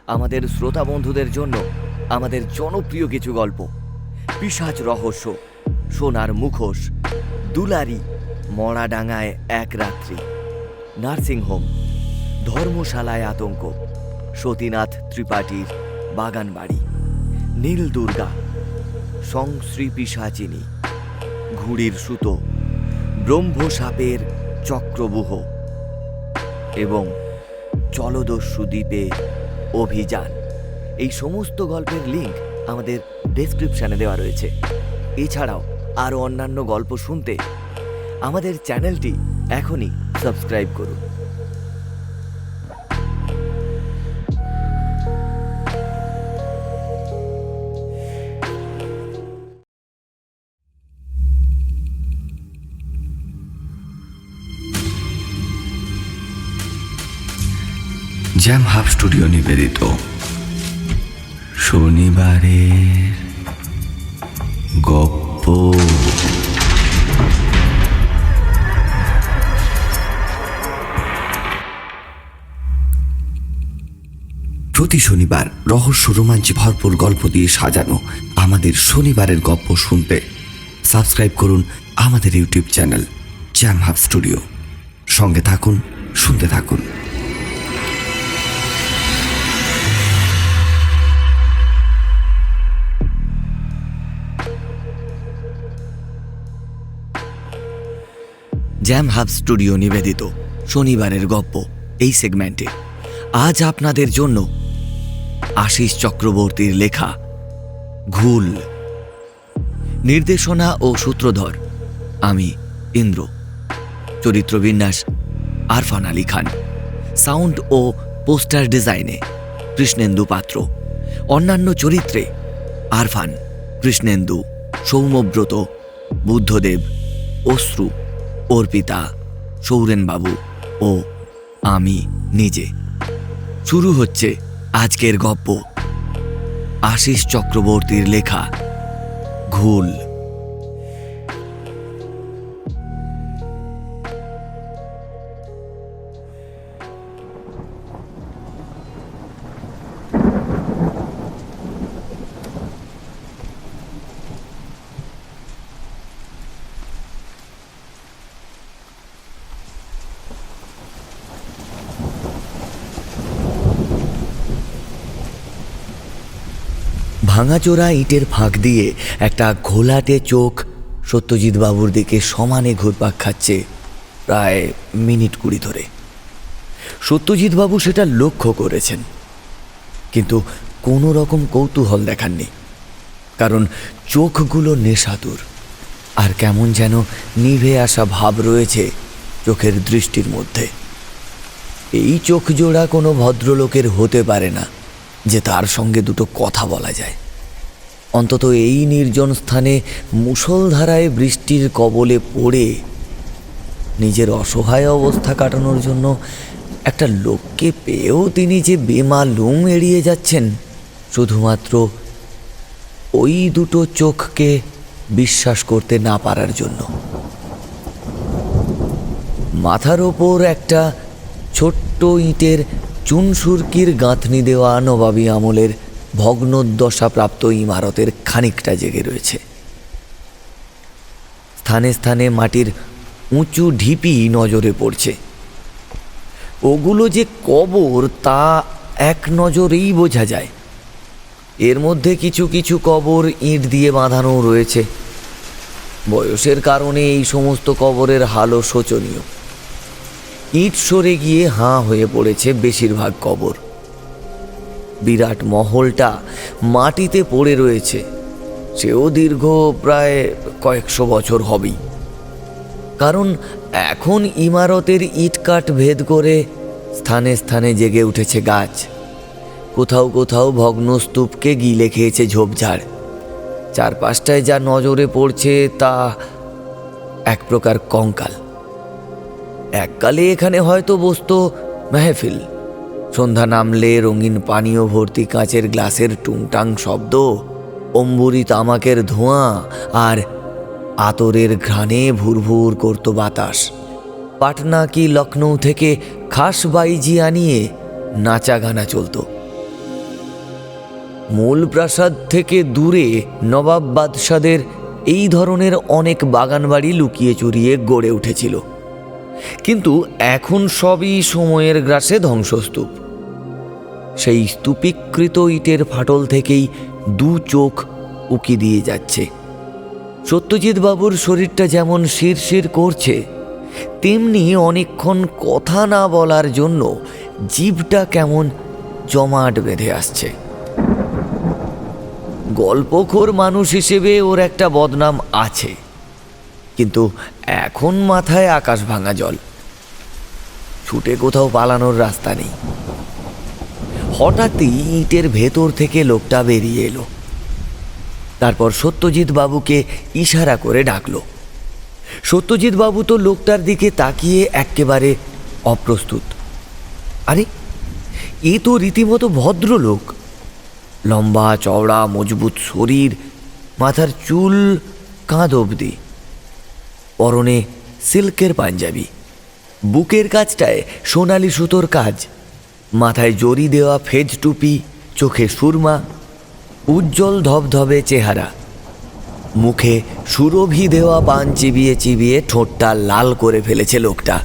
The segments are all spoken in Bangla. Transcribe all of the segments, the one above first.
আমাদের শ্রোতা বন্ধুদের জন্য আমাদের জনপ্রিয় কিছু গল্প, পিশাচ রহস্য, সোনার মুখোশ, দুলারি, মরাডাঙ্গায় এক রাত্রি, নার্সিংহোম, ধর্মশালায় আতঙ্ক, সতীনাথ ত্রিপাঠীর বাগান বাড়ি, নীল দুর্গা, সংশ্রী পিশাচিনী, ঘুড়ির সুতো, ব্রহ্মসাপের চক্রবুহ এবং জলদস্যু দ্বীপে অভিযান। এই সমস্ত গল্পের লিঙ্ক আমাদের ডেসক্রিপশনে দেওয়া রয়েছে। এছাড়াও আরও অন্যান্য গল্প শুনতে আমাদের চ্যানেলটি এখনই সাবস্ক্রাইব করুন। জ্যাম হাব স্টুডিও নিবেদিত শনিবারের গপ্প। প্রতি শনিবার রহস্য রোমাঞ্চে ভরপুর গল্প দিয়ে সাজানো আমাদের শনিবারের গপ্প শুনতে সাবস্ক্রাইব করুন আমাদের YouTube channel jam hub studio. সঙ্গে থাকুন, শুনতে থাকুন। জ্যাম হাব স্টুডিও নিবেদিত শনিবারের গপ্প এই সেগমেন্টে আজ আপনাদের জন্য আশিস চক্রবর্তীর লেখা ঘুল। নির্দেশনা ও সূত্রধর আমি Indra. চরিত্রবিন্যাস Arfan Ali Khan. Sound oh poster ডিজাইনে কৃষ্ণেন্দু পাত্র। অন্যান্য চরিত্রে আরফান, কৃষ্ণেন্দু, সৌম্যব্রত, বুদ্ধদেব, অশ্রু, অর্পিতা, সৌরেনবাবু ও আমি নিজে। শুরু হচ্ছে আজকের গপ্প আশিস চক্রবর্তীর লেখা ঘুল। ভাঙাচোরা ইটের ফাঁক দিয়ে একটা ঘোলাটে চোখ সত্যজিৎ বাবুর দিকে সমানে ঘুরপাক খাচ্ছে প্রায় মিনিট 20 ধরে। সত্যজিৎ বাবু সেটা লক্ষ্য করেছেন, কিন্তু কোনো রকম কৌতূহল দেখাননি, কারণ চোখগুলো নেশাতুর আর কেমন যেন নিভে আসা ভাব রয়েছে চোখের দৃষ্টির মধ্যে। এই চোখ জোড়া কোনো ভদ্রলোকের হতে পারে না যে তার সঙ্গে দুটো কথা বলা যায়। অন্তত এই নির্জন স্থানে মুষলধারায় বৃষ্টির কবলে পড়ে নিজের অসহায় অবস্থা কাটানোর জন্য একটা লোককে পেয়েও তিনি যে বেমালুম এড়িয়ে যাচ্ছেন শুধুমাত্র ওই দুটো চোখকে বিশ্বাস করতে না পারার জন্য। মাথার ওপর একটা ছোট্ট ইটের চুনসুরকির গাঁথনি দেওয়া নবাবী আমলের ভগ্নদশাপ্রাপ্ত ইমারতের খানিকটা জেগে রয়েছে। স্থানে স্থানে মাটির উঁচু ঢিপি নজরে পড়ছে। ওগুলো যে কবর তা এক নজরেই বোঝা যায়। এর মধ্যে কিছু কিছু কবর ইট দিয়ে বাঁধানো রয়েছে। বয়সের কারণে এই সমস্ত কবরের হালও শোচনীয়। ইট সরে গিয়ে হাঁ হয়ে পড়েছে বেশিরভাগ কবর। বিরাট মহলটা মাটিতে পড়ে রয়েছে, সেও দীর্ঘ প্রায় কয়েকশো বছর হবেই। কারণ এখন ইমারতের ইটকাঠ ভেদ করে স্থানে স্থানে জেগে উঠেছে গাছ। কোথাও কোথাও ভগ্ন স্তূপকে গিলে খেয়েছে ঝোপঝাড়। চারপাশটায় যা নজরে পড়ছে তা এক প্রকার কঙ্কাল। এককালে এখানে হয়তো বসতো মেহফিল। সন্ধ্যা নামলে রঙিন পানীয় ভর্তি কাঁচের গ্লাসের টুংটাং শব্দ, অম্বুরি তামাকের ধোঁয়া আর আতরের ঘ্রাণে ভুরভুর করত বাতাস। পাটনা কি লখনৌ থেকে খাস বাইজি আনিয়ে নাচা গানা চলত। মূল প্রাসাদ থেকে দূরে নবাব বাদশাদের এই ধরনের অনেক বাগানবাড়ি লুকিয়ে চুরিয়ে গড়ে উঠেছিল, কিন্তু এখন সবই সময়ের গ্রাসে ধ্বংসস্তূপ। সেই স্তূপীকৃত ইটের ফাটল থেকেই দু চোখ উকি দিয়ে যাচ্ছে। সত্যজিৎ বাবুর শরীরটা যেমন শিরশির করছে, তেমনি অনেকক্ষণ কথা না বলার জন্য জিভটা কেমন জমাট বেঁধে আসছে। গল্পখোর মানুষ হিসেবে ওর একটা বদনাম আছে, কিন্তু এখন মাথায় আকাশ ভাঙা জল। ছুটে কোথাও পালানোর রাস্তা নেই। হঠাৎই ইটের ভেতর থেকে লোকটা বেরিয়ে এলো। তারপর সত্যজিৎ বাবুকে ইশারা করে ডাকলো। সত্যজিৎ বাবু তো লোকটার দিকে তাকিয়ে একেবারে অপ্রস্তুত। আরে, এ তো রীতিমতো ভদ্রলোক। লম্বা চওড়া মজবুত শরীর, মাথার চুল কাঁধ অবধি, পরনে সিল্কের পাঞ্জাবি, বুকের কাছটায় সোনালি সুতোর কাজ, মাথায় জরি দেওয়া ফেজ টুপি, চোখে সুরমা, উজ্জ্বল ধবধবে চেহারা, মুখে সুরভি দেওয়া পান চিবিয়ে চিবিয়ে ঠোঁটটা লাল করে ফেলেছে লোকটা,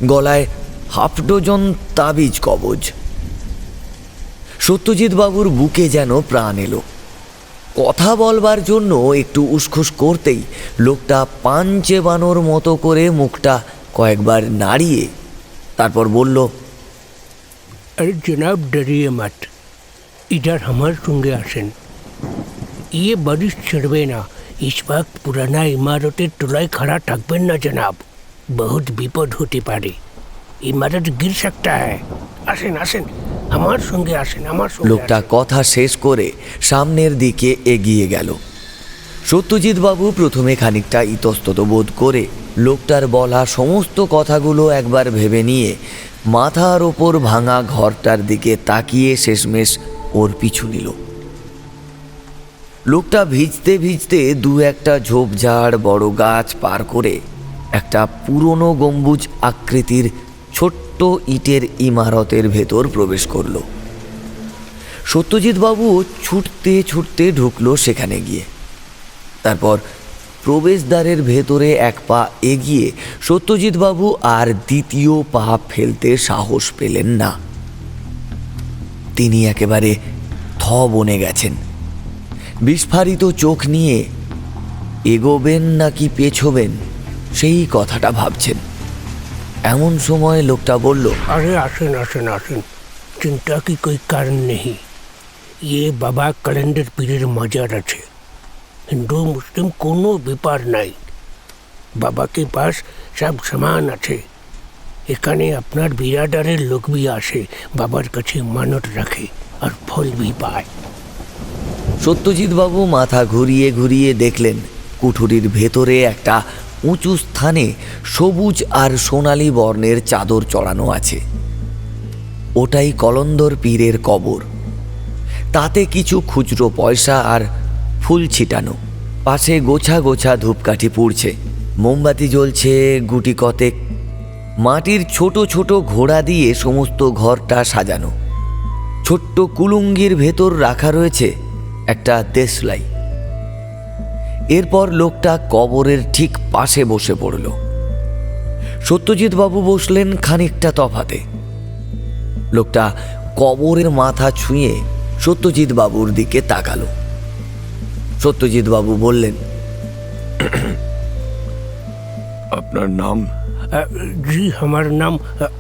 গলায় হাফ ডজন তাবিজ কবজ। সত্যজিৎ বাবুর বুকে যেন প্রাণ এলো। কথা বলবার জন্য একটু উসখুস করতেই লোকটা পান চেবানোর মতো করে মুখটা কয়েকবার নাড়িয়ে তারপর বলল, अरे जनाब डरिए मत, इधर हमारे संगे आसन। ये बारिश चढ़बे ना, इस वक्त पुराना इमारतेर तलाय खड़ा থাকবেন ना जनाब, बहुत विपद होते पारे, इमारत गिर सकता है। आसेन आसेन, আমার সঙ্গে আসেন, আমার সঙ্গে। লোকটা কথা শেষ করে সামনের দিকে এগিয়ে গেল। সত্যজিৎ বাবু প্রথমে খানিকটা ইতস্তত বোধ করে লোকটার বলা সমস্ত কথাগুলো একবার ভেবে নিয়ে মাথার ওপর ভাঙা ঘরটার দিকে তাকিয়ে শেষমেশ ওর পিছু নিল। লোকটা ভিজতে ভিজতে দু একটা ঝোপঝাড় বড় গাছ পার করে একটা পুরনো গম্বুজ আকৃতির ছোট্ট ইটের ইমারতের ভেতর প্রবেশ করল। সত্যজিৎ বাবু ছুটতে ছুটতে ঢুকলো সেখানে গিয়ে। তারপর প্রবেশদ্বারের ভেতরে এক পা এগিয়ে সত্যজিৎ বাবু আর দ্বিতীয় পা ফেলতে সাহস পেলেন না। তিনি একেবারে থ বনে গেছেন। বিস্ফারিত চোখ নিয়ে এগোবেন নাকি পেছোবেন সেই কথাটা ভাবছেন। এমন সময় লোকটা বলল, अरे आसन आसन आसन, चिंता की कोई कारण नहीं। ये बाबा कैलेंडर पीरेर मजार আছে। হিন্দু মুসলিম কোনো ব্যাপার নাই, বাবাকে পাস সব সমান আছে। এখানে আপনার বিরাদারের লোক भी আসে, বাবার কাছে মানত রাখে আর ফল भी পায়। সত্যজিৎ বাবু মাথা ঘুরিয়ে ঘুরিয়ে দেখলেন কুঠুরির ভেতরে একটা উঁচু স্থানে সবুজ আর সোনালি বর্ণের চাদর চড়ানো আছে। ওটাই কলন্দর পীরের কবর। তাতে কিছু খুচরো পয়সা আর ফুল ছিটানো। পাশে গোছা গোছা ধূপকাঠি পুড়ছে, মোমবাতি জ্বলছে গুটি কতেক। মাটির ছোট ছোট ঘোড়া দিয়ে সমস্ত ঘরটা সাজানো। ছোট্ট কুলুঙ্গির ভেতর রাখা রয়েছে একটা দেশলাই। এরপর লোকটা কবরের ঠিক পাশে বসে পড়ল। সত্যজিৎ বাবু বসলেন খানিকটা তফাতে। লোকটা কবরের মাথা ছুঁয়ে সত্যজিৎ বাবুর দিকে তাকালো। সত্যজিৎ বাবু বললেন, আপনার নাম? জি, আমার নাম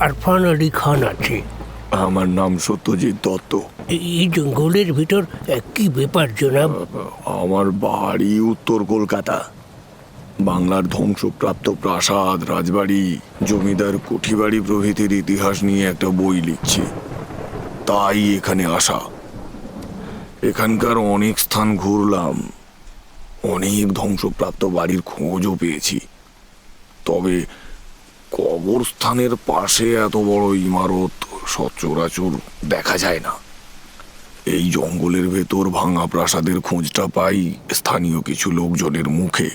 আরফান আলী খান আছে। আমার নাম সত্যজিৎ দত্ত। এই জঙ্গলের ভিতর কি ব্যাপার জনাব? আমার বাড়ি উত্তর কলকাতা। বাংলার ধ্বংসপ্রাপ্ত প্রাসাদ, রাজবাড়ি, জমিদার কুঠিবাড়ি প্রভৃতির ইতিহাস নিয়ে একটা বই লিখছি, তাই এখানে আসা। এখানকার অনেক স্থান ঘুরলাম, অনেক ধ্বংসপ্রাপ্ত বাড়ির খোঁজও পেয়েছি, তবে কবরস্থানের পাশে এত বড় ইমারত সচরাচর দেখা যায় না। এই জঙ্গলের ভেতর ভাঙা প্রাসাদের খোঁজটা পাই স্থানীয় কিছু লোকজনের মুখে।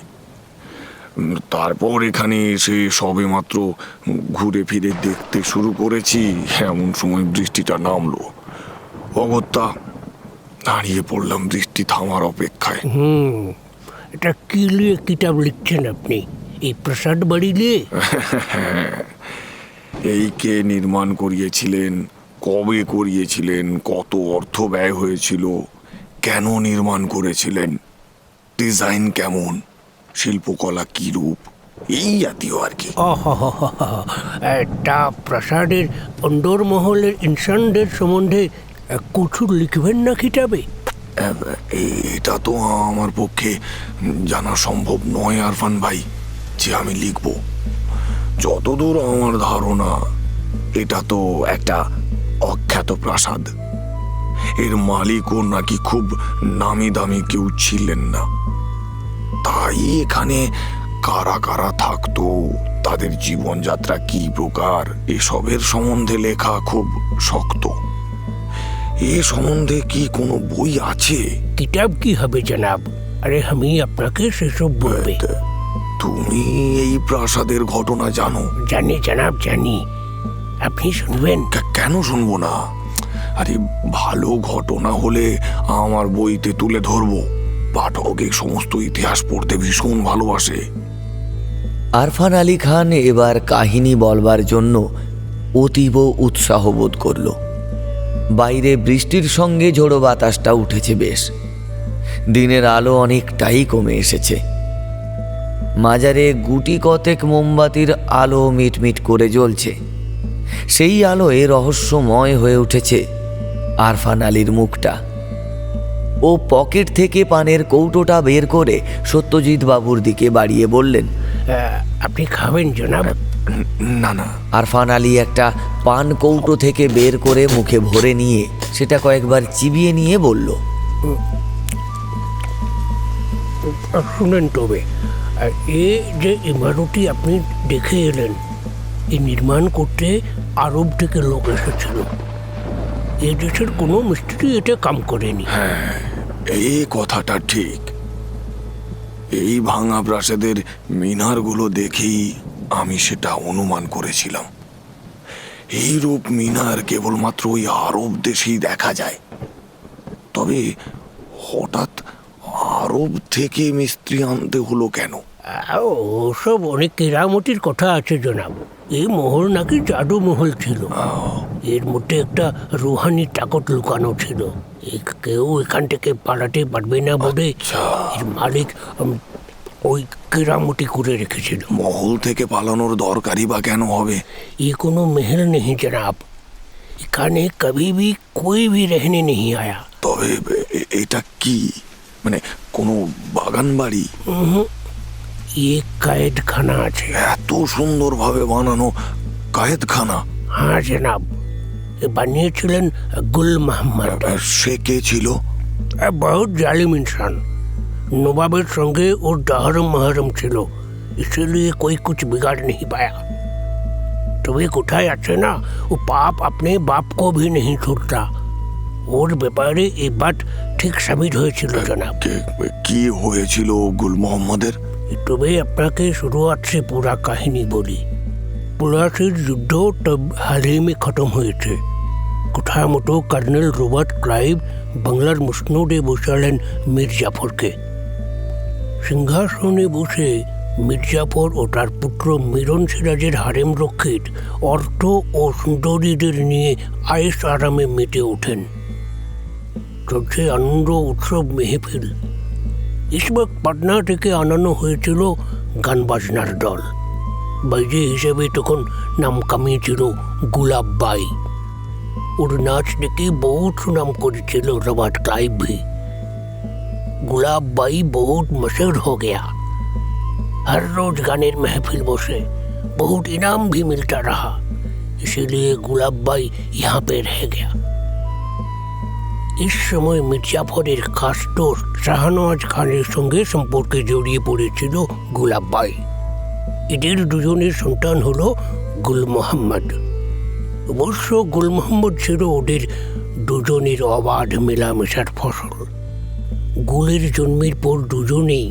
তারপর এখানে এসে সবেমাত্র ঘুরে ফিরে দেখতে শুরু করেছি, এমন সময় বৃষ্টিটা নামলো। অগত্যা দাঁড়িয়ে পড়লাম বৃষ্টি থামার অপেক্ষায়। এটা কি নিয়ে কিতাব লিখছেন আপনি? এই প্রাসাদ বাড়ি নিয়ে? এই কে নির্মাণ করিয়েছিলেন, কবে করিয়েছিলেন, কত অর্থ ব্যয় হয়েছিল, কেন নির্মাণ করেছিলেন, ডিজাইন কেমন, শিল্পকলা কি রূপ, এই জাতীয় আর কি। তা প্রাসাদের অন্দরমহলের ইনসানদের সম্বন্ধে কিছু লিখবেন না কিতাবে? এটা তো আমার পক্ষে জানা সম্ভব নয় আরফান ভাই, যে আমি লিখব। যতদূর আমার ধারণা, এটা তো একটা অখ্যাত প্রাসাদ। এর মালিকও নাকি খুব নামি দামি কেউ ছিলেন না। তাই এখানে কারা কারা থাকতো, তাদের জীবনযাত্রা কি প্রকার, এসবের সম্বন্ধে লেখা খুব শক্ত। এ সম্বন্ধে কি কোনো বই আছে? কিতাব কি হবে জনাব? আরে আমি আপনাকে সেসব বলবে। তুমি এই প্রাসাদের ঘটনা জানো? জানি জনাব, জানি। আপনি শুনবেন? কেন শুনবো না? আরে ভালো ঘটনা হলে আমার বইতে তুলে ধরবো। পাঠক এই সমস্ত ইতিহাস পড়তে ভীষণ ভালোবাসে। আরফান আলী খান এবার কাহিনী বলবার জন্য অতীব উৎসাহ বোধ করল। বাইরে বৃষ্টির সঙ্গে ঝোড়ো বাতাসটা উঠেছে বেশ। দিনের আলো অনেকটাই কমে এসেছে। মাজারে গুটি কতেক মোমবাতির আলো মিটমিট করে জ্বলছে। সেই আলোয় রহস্যময় হয়ে উঠেছে আরফান আলীর মুখটা। ও পকেট থেকে পানের কৌটোটা বের করে সত্যজিৎ বাবুর দিকে বাড়িয়ে বললেন, আপনি খাবেন জনাব? না না। আরফান আলী একটা পান কৌটো থেকে বের করে মুখে ভরে নিয়ে সেটা কয়েকবার চিবিয়ে নিয়ে বলল, শুনেন তবে, এ যে ইমারতি আপনি দেখে এলেন, এই নির্মাণ করতে আরব থেকে লোক এসেছিল। এ দেশের কোনো মিস্ত্রি এটা কাম করেনি। হ্যাঁ, এই কথাটা ঠিক। এই ভাঙা প্রাসাদের মিনারগুলো দেখেই আমি সেটা অনুমান করেছিলাম। এই রূপ মিনার কেবলমাত্র ওই আরব দেশেই দেখা যায়। তবে হঠাৎ আরব থেকে মিস্ত্রি আনতে হলো কেন? ওসব অনেক কেরামতির কথা আছে জনাব। এই মহল নাকি জাদু মহল ছিল। এর মধ্যে একটা রুহানি তাকত লুকানো ছিল। কেউ এখান থেকে পালাতে পারবে না বলে এর মালিক ওই কেরামতি করে রেখেছিল। মহল থেকে পালানোর দরকারই বা কেন হবে? ये কোনো महल नहीं जनाब, এখানে কবি भी कोई भी रहने नहीं आया। তবে এটা কি, মানে কোনো বাগান বাড়ি? ये कैदखाना আছে। এত সুন্দরভাবে বানানো কায়েদখানা? হ্যাঁ জনাব, এ বানিয়েছিলেন গুল মোহাম্মদ। সে কে ছিল? बहुत जालिम इंसान। नवाबेर संगे और दाहरम महरम ছিল, इसलिए कोई कुछ बिगाड़ नहीं पाया। তবে কোথায় আছে না, ও পাপ अपने बाप को भी नहीं छोड़ता। ওর ব্যাপারে এই বাত ঠিক সাবিত হয়েছিল জনাব। কি হয়েছিল গুল মোহাম্মদের? তবে আপনাকে शुरुआत से पूरा কাহিনী বলি। পলাশির যুদ্ধ তব হালে মে খতম হয়েছে। কথা মতো কর্নেল রবার্ট ক্লাইভ বাংলার মুসনদে বসালেন মীর জাফরকে। সিংহাসনে বসে মির্জাফর ও তার পুত্র মিরন সিরাজের হারেম রক্ষিত অর্থ ও সুন্দরীদের নিয়ে আয়েশ আরামে মেতে ওঠেন। চলছে আনন্দ উৎসব মেহফিল। इस वक्त পাটনা থেকে আনানো হয়েছিল গান বাজনার দল। বাইজি হিসেবে তখন নাম কামিয়েছিল গুলাব বাই। ওর নাচ দেখে বহুত সুনাম করেছিল रॉबर्ट क्लाइव भी। गुलाब बाई बहुत मशहूर हो गया। हर रोज गाने महफिल बसे, बहुत इनाम भी मिलता रहा। इसीलिए गुलाब बाई यहाँ पे रह गया। इस समय মির্জাফরের খাস দোস্ত শাহনওয়াজ খানের সঙ্গে সম্পর্কে জড়িয়ে পড়েছিল গুলাব বাই। এদের দুজনের সন্তান হলো গুল মোহাম্মদ। অবশ্য গুল মোহাম্মদ ছিল ওদের দুজনের অবাধ মেলামেশার ফসল। গুলের জন্মের পর দুজনেই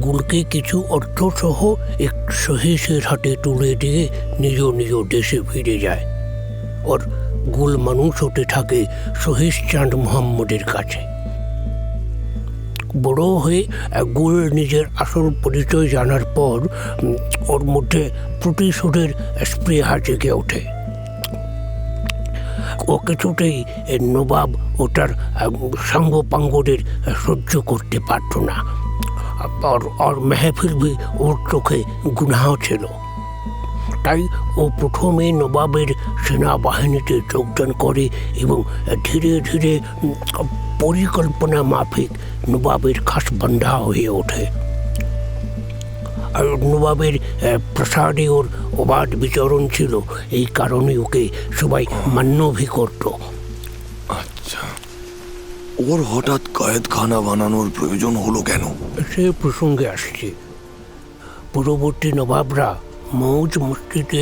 গুলকে কিছু অর্থসহ এক শহীদের হাতে তুলে দিয়ে নিজ নিজ দেশে ফিরে যায়। ওর গুল মানুষ হতে থাকে শহীদ চাঁদ মোহাম্মদের কাছে। বড় হয়ে গুল নিজের আসল পরিচয় জানার পর ওর মধ্যে প্রতিশোধের স্পৃহা জেগে ওঠে। ও কিছুতেই নবাব ও তার সাঙ্গপাঙ্গদের সহ্য করতে পারত না। আর মেহফিল भी ওর চোখে গুনাহ ছিল। তাই ও প্রথমে নবাবের সেনাবাহিনীতে যোগদান করে এবং ধীরে ধীরে পরিকল্পনা মাফিক নবাবের খাস বান্ধা হয়ে ওঠে। আর নবাবের প্রাসাদে ওর অবাধ বিচরণ ছিল, এই কারণে ওকে সবাই মান্যভি করত। আচ্ছা, ওর হঠাৎ কয়েদখানা বানানোর প্রয়োজন হলো কেন? সে প্রসঙ্গে আসছে। পূর্ববর্তী নবাবরা মৌজ মস্তিতে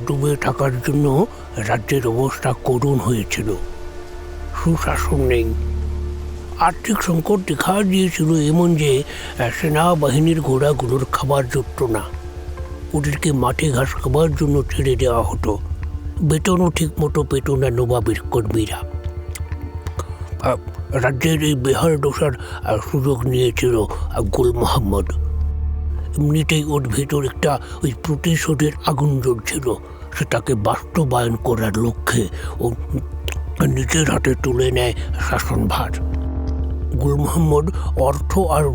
ডুবে থাকার জন্য রাজ্যের অবস্থা করুণ হয়েছিল। সুশাসন নেই, আর্থিক সংকট দেখা দিয়েছিল এমন যে সেনাবাহিনীর ঘোড়াগুলোর খাবার জুটত না। ওদেরকে মাঠে ঘাস খাবার জন্য ছেড়ে দেওয়া হতো। বেতনও ঠিক মতো পেত না নবাবের কর্মীরা। রাজ্যের এই বেহাল দশার সুযোগ নিয়েছিল গুল মোহাম্মদ। এমনিতেই ওর ভেতর একটা ওই প্রতিশোধের আগুন জ্বলছিল। সেটাকে বাস্তবায়ন করার লক্ষ্যে ও নিজের হাতে তুলে নেয় শাসনভার। গুল মোহাম্মদ অর্থ আর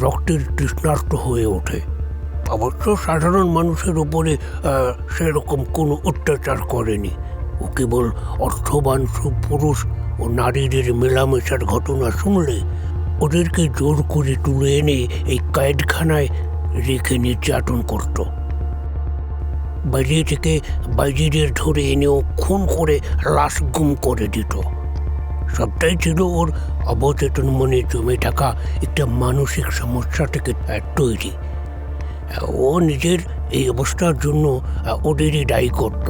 রক্তের তৃষ্ণার্ত হয়ে ওঠে। অবশ্য সাধারণ মানুষের ওপরে সেরকম কোনো অত্যাচার করেনি। ও কেবল অর্থবান পুরুষ ও নারীদের মেলামেশার ঘটনা শুনলে ওদেরকে জোর করে তুলে এনে এই কয়েদখানায় রেখে নির্যাতন করত। বাইরে থেকে বাইজিদের ধরে এনেও খুন করে লাশ গুম করে দিত। সবটাই ছিল ওর অবচেতন মনে জমে থাকা একটা মানসিক সমস্যা থেকে তৈরি। ও নিজের এই অবস্থার জন্য ওদেরই দায়ী করত।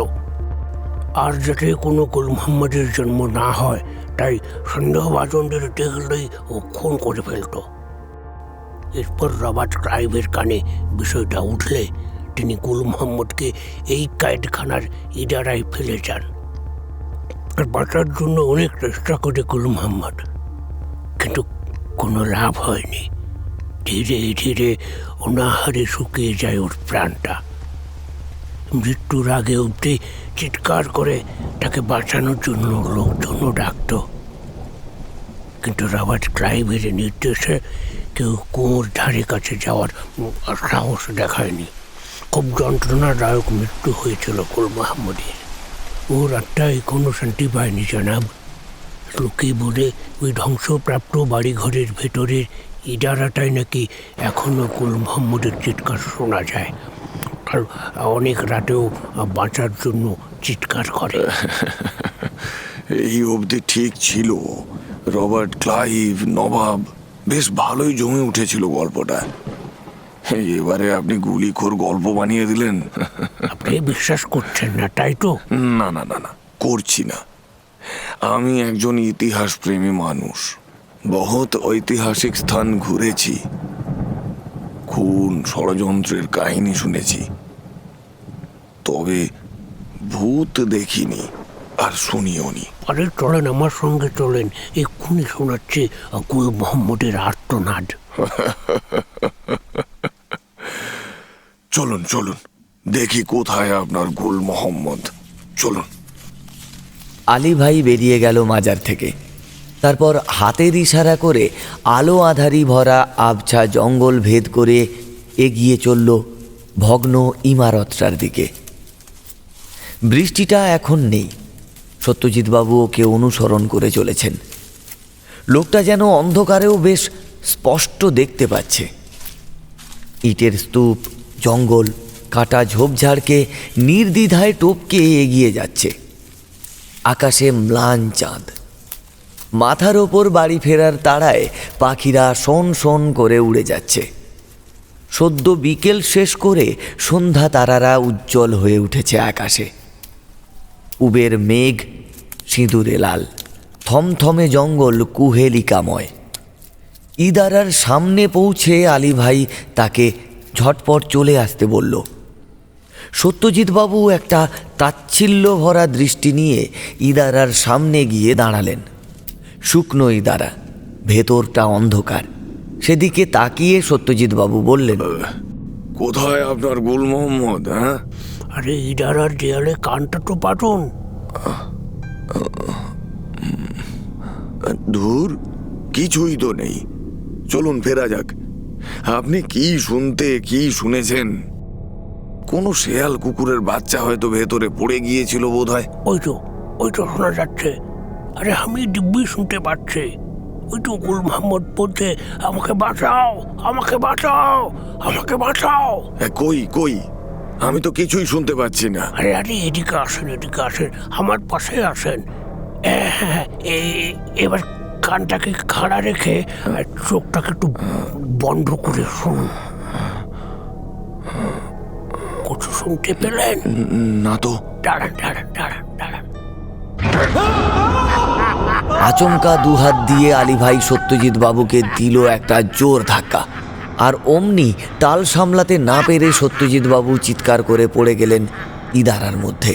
আর যাতে কোনো গুল মোহাম্মদের জন্ম না হয় তাই সন্দেহভাজনদের দেখলেই ও খুন করে ফেলত। এরপর রবার্ট ক্লাইভের কানে বিষয়টা উঠলে তিনি গুল মোহাম্মদকে এই কয়েদখানার ইদারায় ফেলে যান। আর বাঁচার জন্য অনেক চেষ্টা করে গুল মোহাম্মদ, কিন্তু কোনো লাভ হয়নি। ধীরে ধীরে অনাহারে শুকিয়ে যায় ওর প্রাণটা। মৃত্যুর আগে অবধি চিৎকার করে তাকে বাঁচানোর জন্য লোকজনও ডাকত, কিন্তু রবার্ট ক্লাইভের নির্দেশে কেউ কুয়োর ধারে কাছে যাওয়ার সাহস দেখায়নি। খুব যন্ত্রণাদায়ক মৃত্যু হয়েছিল গুল মোহাম্মদের। ওর আত্মায় কোনো শান্তি পায়নি জনাব। লোকে বলে ওই ধ্বংসপ্রাপ্ত বাড়িঘরের ভেতরের ইদারাটাই নাকি এখনও গুল মোহাম্মদের চিৎকার শোনা যায়। আর অনেক রাতেও বাঁচার জন্য চিৎকার করে। এই অবধি ঠিক ছিল। রবার্ট ক্লাইভ নবাব বেশ ভালোই জমে উঠেছিল গল্পটা। এবারে আপনি গুলিখোর গল্প বানিয়ে দিলেন। আপনি বিশ্বাস করছেন না তাই তো? না না না না, করছি না। আমি একজন ইতিহাস প্রেমী মানুষ। বহুত ঐতিহাসিক স্থান ঘুরেছি, খুন ষড়যন্ত্রের কাহিনী শুনেছি, তবে ভূত দেখিনি আর শুনিওনি। আরে চলেন, আমার সঙ্গে চলেন। এক্ষুনি শোনাচ্ছে গুল মোহাম্মদের আর্তনাদ। চলুন চলুন, দেখি কোথায় আপনার গুল মোহাম্মদ। চলুন। আলী ভাই বেরিয়ে গেল মাজার থেকে। তারপর হাতের ইশারা করে আলো আধারি ভরা আবছা জঙ্গল ভেদ করে এগিয়ে চলল ভগ্ন ইমারতটার দিকে। বৃষ্টিটা এখন নেই। সত্যজিৎবাবু ওকে অনুসরণ করে চলেছেন। লোকটা যেন অন্ধকারেও বেশ স্পষ্ট দেখতে পাচ্ছে। ইটের স্তূপ, জঙ্গল, কাটা ঝোপঝাড়কে নির্দ্বিধায় টপকে এগিয়ে যাচ্ছে। আকাশে ম্লান চাঁদ। মাথার ওপর বাড়ি ফেরার তাড়ায় পাখিরা শোন শোন করে উড়ে যাচ্ছে। সদ্য বিকেল শেষ করে সন্ধ্যা তারারা উজ্জ্বল হয়ে উঠেছে আকাশে। উবের মেঘ সিঁদুরে লাল, থমথমে জঙ্গল কুহেলিকাময়। ইদারার সামনে পৌঁছে আলী ভাই তাকে ঝটপট চলে আসতে বলল। সত্যজিৎবাবু একটা তাচ্ছিল্য ভরা দৃষ্টি নিয়ে ইদারার সামনে গিয়ে দাঁড়ালেন। শুকনো ইদারা, ভেতরটা অন্ধকার, সেদিকে তাকিয়ে সত্যজিৎ বাবু বললেন, কোথায় আপনার গুল মোহাম্মদ? হ্যাঁ, আরে ইডার আর দেয়ালে কানটা তো পাঠুন। ধুর, কিছুই তো নেই। চলুন ফেরা যাক। আপনি কি শুনেছেন? কোনো শেয়াল কুকুরের বাচ্চা হয়তো ভেতরে পড়ে গিয়েছিল বোধহয়। ওই তো শোনা যাচ্ছে। আরে আমি দিব্যি শুনতে পাচ্ছি। ওই তো গুল মোহাম্মদ বলছে, আমাকে বাঁচাও, আমাকে বাঁচাও, আমাকে বাঁচাও। কই আমি তো কিছুই শুনতে পাচ্ছি না। আরে এদিকে আসেন, আমার পাশে আসেন। হ্যাঁ, এবার কানটাকে খাড়া রেখে আর চোখটাকে একটু বন্ধ করে শুনুন। কিছু শুনতে পেলেন? না তো। দাঁড়ান। আচমকা দুহাত দিয়ে আলী ভাই সত্যজিৎ বাবুকে দিল একটা জোর ধাক্কা, আর অমনি টাল সামলাতে না পেরে সত্যজিৎ বাবু চিৎকার করে পড়ে গেলেন ইদারার মধ্যে।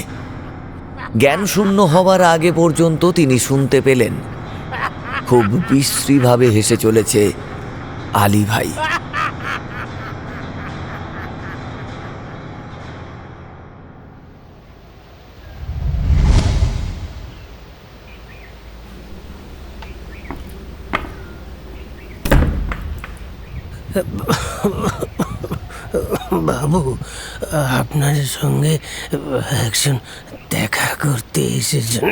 জ্ঞান শূন্য হবার আগে পর্যন্ত তিনি শুনতে পেলেন খুব বিশ্রীভাবে হেসে চলেছে আলী ভাই। বাবু, আপনার সঙ্গে একজন দেখা করতে এসেছেন।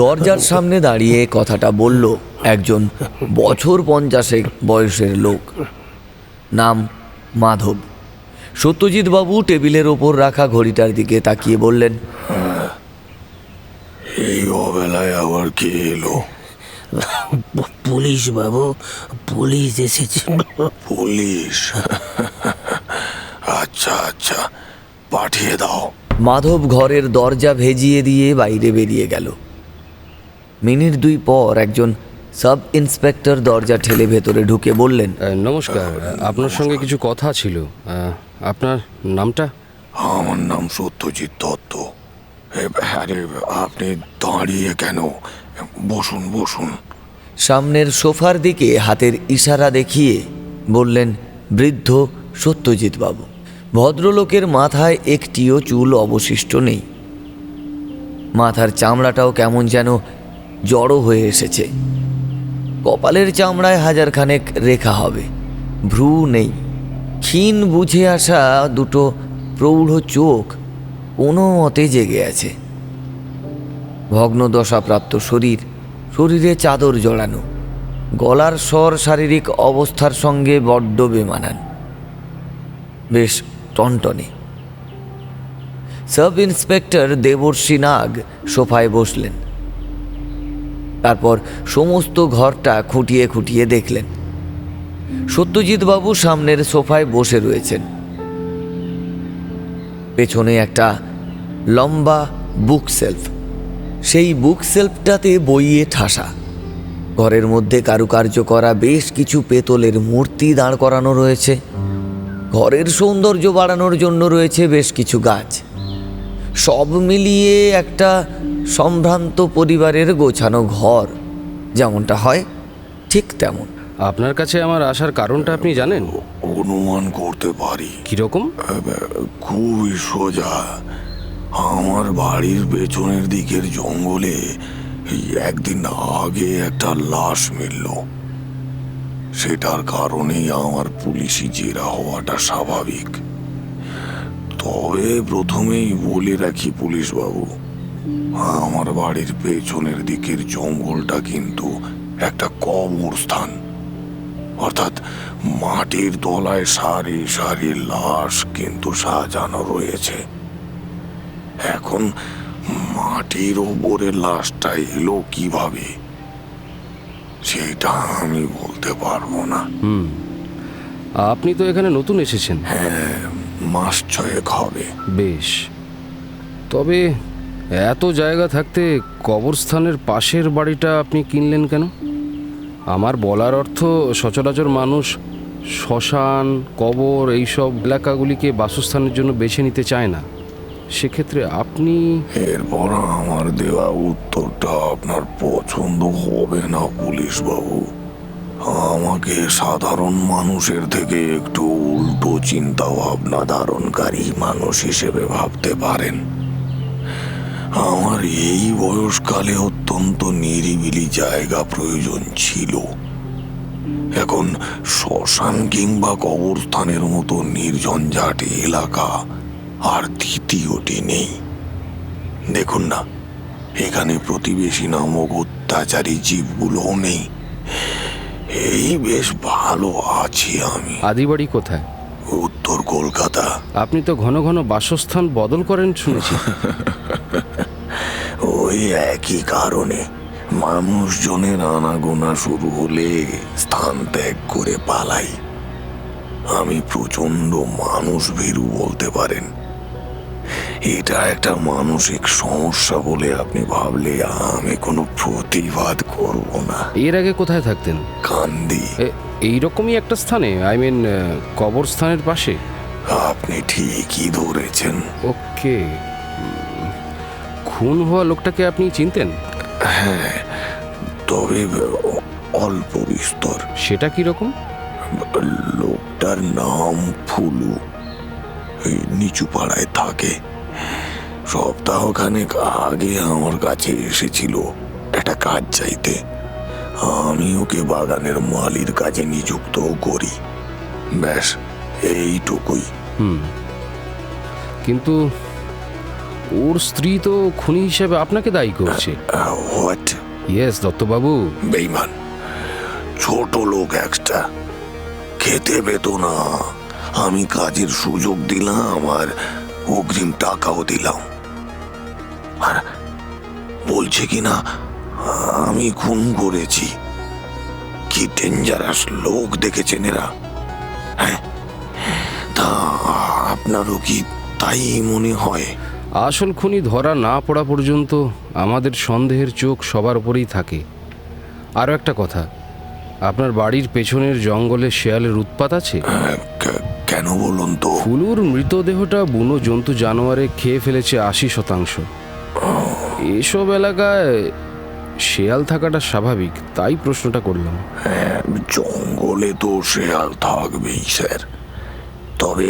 দরজার সামনে দাঁড়িয়ে কথাটা বলল একজন বছর 50 বয়সের লোক, নাম মাধব। সত্যজিৎ বাবু টেবিলের ওপর রাখা ঘড়িটার দিকে তাকিয়ে বললেন, এই অবেলায় আবার কে এলো? পুলিশ বাবু, পুলিশ এসেছে। পুলিশ? আচ্ছা, পাঠিয়ে দাও। মাধব ঘরের দরজা ভেজিয়ে দিয়ে বাইরে বেরিয়ে গেল। মিনিট 2 পর একজন সাব ইন্সপেক্টর দরজা ঠেলে ভেতরে ঢুকে বললেন, নমস্কার, আপনার সঙ্গে কিছু কথা ছিল। আপনার নামটা? আমার নাম সত্যজিৎ দত্ত। আরে আপনি দাঁড়িয়ে কেন? বসুন। সামনের সোফার দিকে হাতের ইশারা দেখিয়ে বললেন বৃদ্ধ সত্যজিৎ বাবু। ভদ্রলোকের মাথায় একটিও চুল অবশিষ্ট নেই। মাথার চামড়াটাও কেমন যেন জড়ো হয়ে এসেছে। কপালের চামড়ায় 1000 খানেক রেখা হবে। ভ্রু নেই। ক্ষীণ বুঝে আসা দুটো প্রৌঢ় চোখ কোনো মতে জেগে আছে। ভগ্নদশাপ্রাপ্ত শরীরে চাদর জড়ানো। গলার স্বর শারীরিক অবস্থার সঙ্গে বড্ড বেমানান, বেশ টনটনে। সাব ইন্সপেক্টর দেবর্ষী নাগ সোফায় বসলেন। তারপর সমস্ত ঘরটা খুঁটিয়ে দেখলেন। সত্যজিৎ বাবু সামনের সোফায় বসে রয়েছেন। পেছনে একটা লম্বা বুক সেলফ। সেই বুক সেলফটাতে বইয়ে ঠাসা। ঘরের মধ্যে কারুকার্য করা বেশ কিছু পেতলের মূর্তি দাঁড় করানো রয়েছে। ঘরের সৌন্দর্য বাড়ানোর জন্য রয়েছে বেশ কিছু গাছ। সব মিলিয়ে একটা সম্ভ্রান্ত পরিবারের গোছানো ঘর যেমনটা হয় ঠিক তেমন। আপনার কাছে আমার আসার কারণটা আপনি জানেন? অনুমান করতে পারি। কিরকম? খুবই সোজা। আমার বাড়ির পেছনের দিকের জঙ্গলে একদিন আগে একটা লাশ মিলল। সেটার কারণেই আমার পুলিশি জেরা হওয়াটা স্বাভাবিক। তবে প্রথমেই বলে রাখি পুলিশ বাবু, আমার বাড়ির পেছনের দিকের জঙ্গলটা কিন্তু একটা কবরস্থান। অর্থাৎ মাটির তলায় সারি সারি লাশ কিন্তু সাজানো রয়েছে। এখন মাটির ওপরে লাশটা এলো কিভাবে সেটা আমি বলতে পারবো না। আপনি তো এখানে নতুন এসেছেন। হ্যাঁ, মাস 6 হবে। বেশ, তবে এত জায়গা থাকতে কবরস্থানের পাশের বাড়িটা আপনি কিনলেন কেন? আমার বলার অর্থ, সচরাচর মানুষ শ্মশান, কবর এইসব এলাকাগুলিকে বাসস্থানের জন্য বেছে নিতে চায় না। সেক্ষেত্রে আপনি... এরপর আমার দেওয়া উত্তরটা আপনার পছন্দ হবে না পুলিশ বাবু। আমাকে সাধারণ মানুষের থেকে একটু উল্টো চিন্তা ভাবনা ধারণকারী মানুষ হিসেবে ভাবতে পারেন। আমার এই বয়সকালে অত্যন্ত নিরিবিলি জায়গা প্রয়োজন ছিল। এখন শ্মশান কিংবা কবরস্থানের মতো নির্ঝঞ্ঝাট এলাকা আর দ্বিতীয়টি নেই। দেখুন না, এখানে প্রতিবেশী নামক অত্যাচারী জীবগুলোও নেই। এই বেশ ভালো আছি আমি। আদিবাড়ি কোথায়? উত্তর কলকাতা। আপনি তো ঘন ঘন বাসস্থান বদল করেন শুনেছি। ওই একই কারণে মানুষজনের আনাগোনা শুরু হলে স্থান ত্যাগ করে পালাই। আমি প্রচন্ড মানুষ ভীরু বলতে পারেন। এটা একটা মানসিক সমস্যা বলে আপনি ভাবলে আমি কোনো প্রতিবাদ করব না। এর আগে কোথায় থাকতেন? কান্দি। এইরকমই একটা স্থানে, আই মিন কবরস্থানের পাশে? আপনি ঠিকই ধরেছেন। ওকে। খুন হওয়া লোকটাকে আপনি চিনতেন? হ্যাঁ, তবে অল্প বিস্তর। সেটা কি রকম? লোকটার নাম ফুলু। এই নিচু পাড়ায় থাকে। সপ্তাহখানেক আগে আমার কাছে এসেছিল একটা কাজ চাইতে। আমি ওকে বাগানের মালির কাজে নিযুক্ত করি। ব্যাস এইটুকুই। কিন্তু ওর স্ত্রী তো খুনি হিসেবে আপনাকে দায়ী করছে। হোয়াট? ইয়েস দত্তবাবু। বেইমান, ছোট লোক একটা। খেতে পেত না। আমি কাজের সুযোগ দিলাম আর অগ্রিম টাকাও দিলাম। আর বলছে কিনা আমি খুন করেছি। কি ডেঞ্জারাস লোক দেখেছেন এরা। হ্যাঁ, তা আপনারও কি তাই মনে হয়? আসল খুনি ধরা না পড়া পর্যন্ত আমাদের সন্দেহের চোখ সবার উপরেই থাকে। আরও একটা কথা, আপনার বাড়ির পেছনের জঙ্গলে শেয়ালের উৎপাত আছে? কেন বলুন তো? ফুলুর মৃতদেহটা বুনো জন্তু জানোয়ারে খেয়ে ফেলেছে 80%। এসব এলাকায় শেয়াল থাকাটা স্বাভাবিক, তাই প্রশ্নটা করলাম। জঙ্গলে তো শেয়াল থাকবেই স্যার। তবে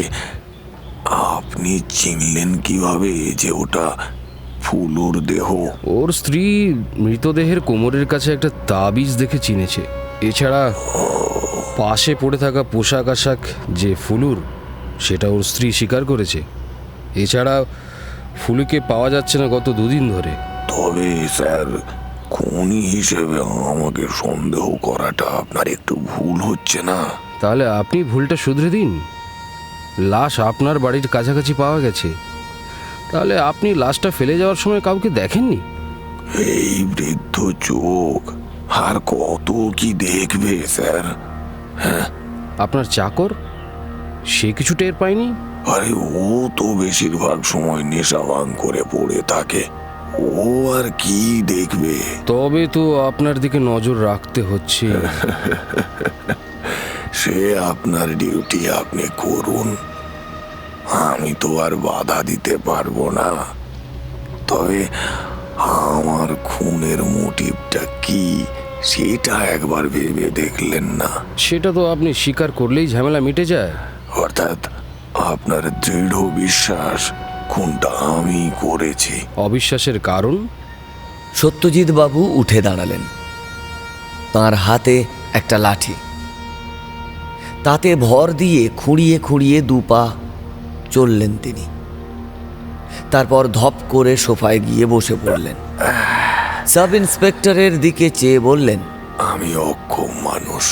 আপনি চিনলেন কিভাবে যে ওটা ফুলুর দেহ? ওর স্ত্রী মৃতদেহের কোমরের কাছে একটা তাবিজ দেখে চিনেছে। এছাড়া পাশে পড়ে থাকা পোশাক আশাক যে ফুলুর, সেটা ওর স্ত্রী স্বীকার করেছে। এছাড়া ফুলুকে পাওয়া যাচ্ছে না গত 2 দিন ধরে। তবে স্যার, খুনি হিসেবে আমাকে সন্দেহ করাটা আপনার একটু ভুল হচ্ছে না? তাহলে আপনি ভুলটা শুধরে দিন। লাশ আপনার বাড়ির কাছাকাছি পাওয়া গেছে, তাহলে আপনি লাশটা ফেলে যাওয়ার সময় কাউকে দেখেননি? এই বৃদ্ধ চোখ আর কত কি দেখবে স্যার? হ্যাঁ, আপনার চাকর, সে কিছু টের পায়নি? আরে ও তো বেশিরভাগ সময় নেশা ভাঙ করে পড়ে থাকে। ও আর কি দেখবে? তবে তো আপনার দিকে নজর রাখতে হচ্ছে। সে আপনার ডিউটি আপনি করুন, আমি তো আর বাধা দিতে পারবো না। তবে আমার খুনের মোটিভটা কি সেটা একবার ভেবে দেখলেন না? সেটা তো আপনি স্বীকার করলেই ঝামেলা মিটে যায়। অর্থাৎ আপনার দৃঢ় বিশ্বাস খুনটা আমি করেছি। অবিশ্বাসের কারণ? সত্যজিৎ বাবু উঠে দাঁড়ালেন। তাঁর হাতে একটা লাঠি। তাতে ভর দিয়ে খুঁড়িয়ে খুঁড়িয়ে 2 পা চললেন তিনি। তারপর ধপ করে সোফায় গিয়ে বসে পড়লেন। সাব ইন্সপেক্টরের দিকে চেয়ে বললেন, আমি অক্ষম মানুষ।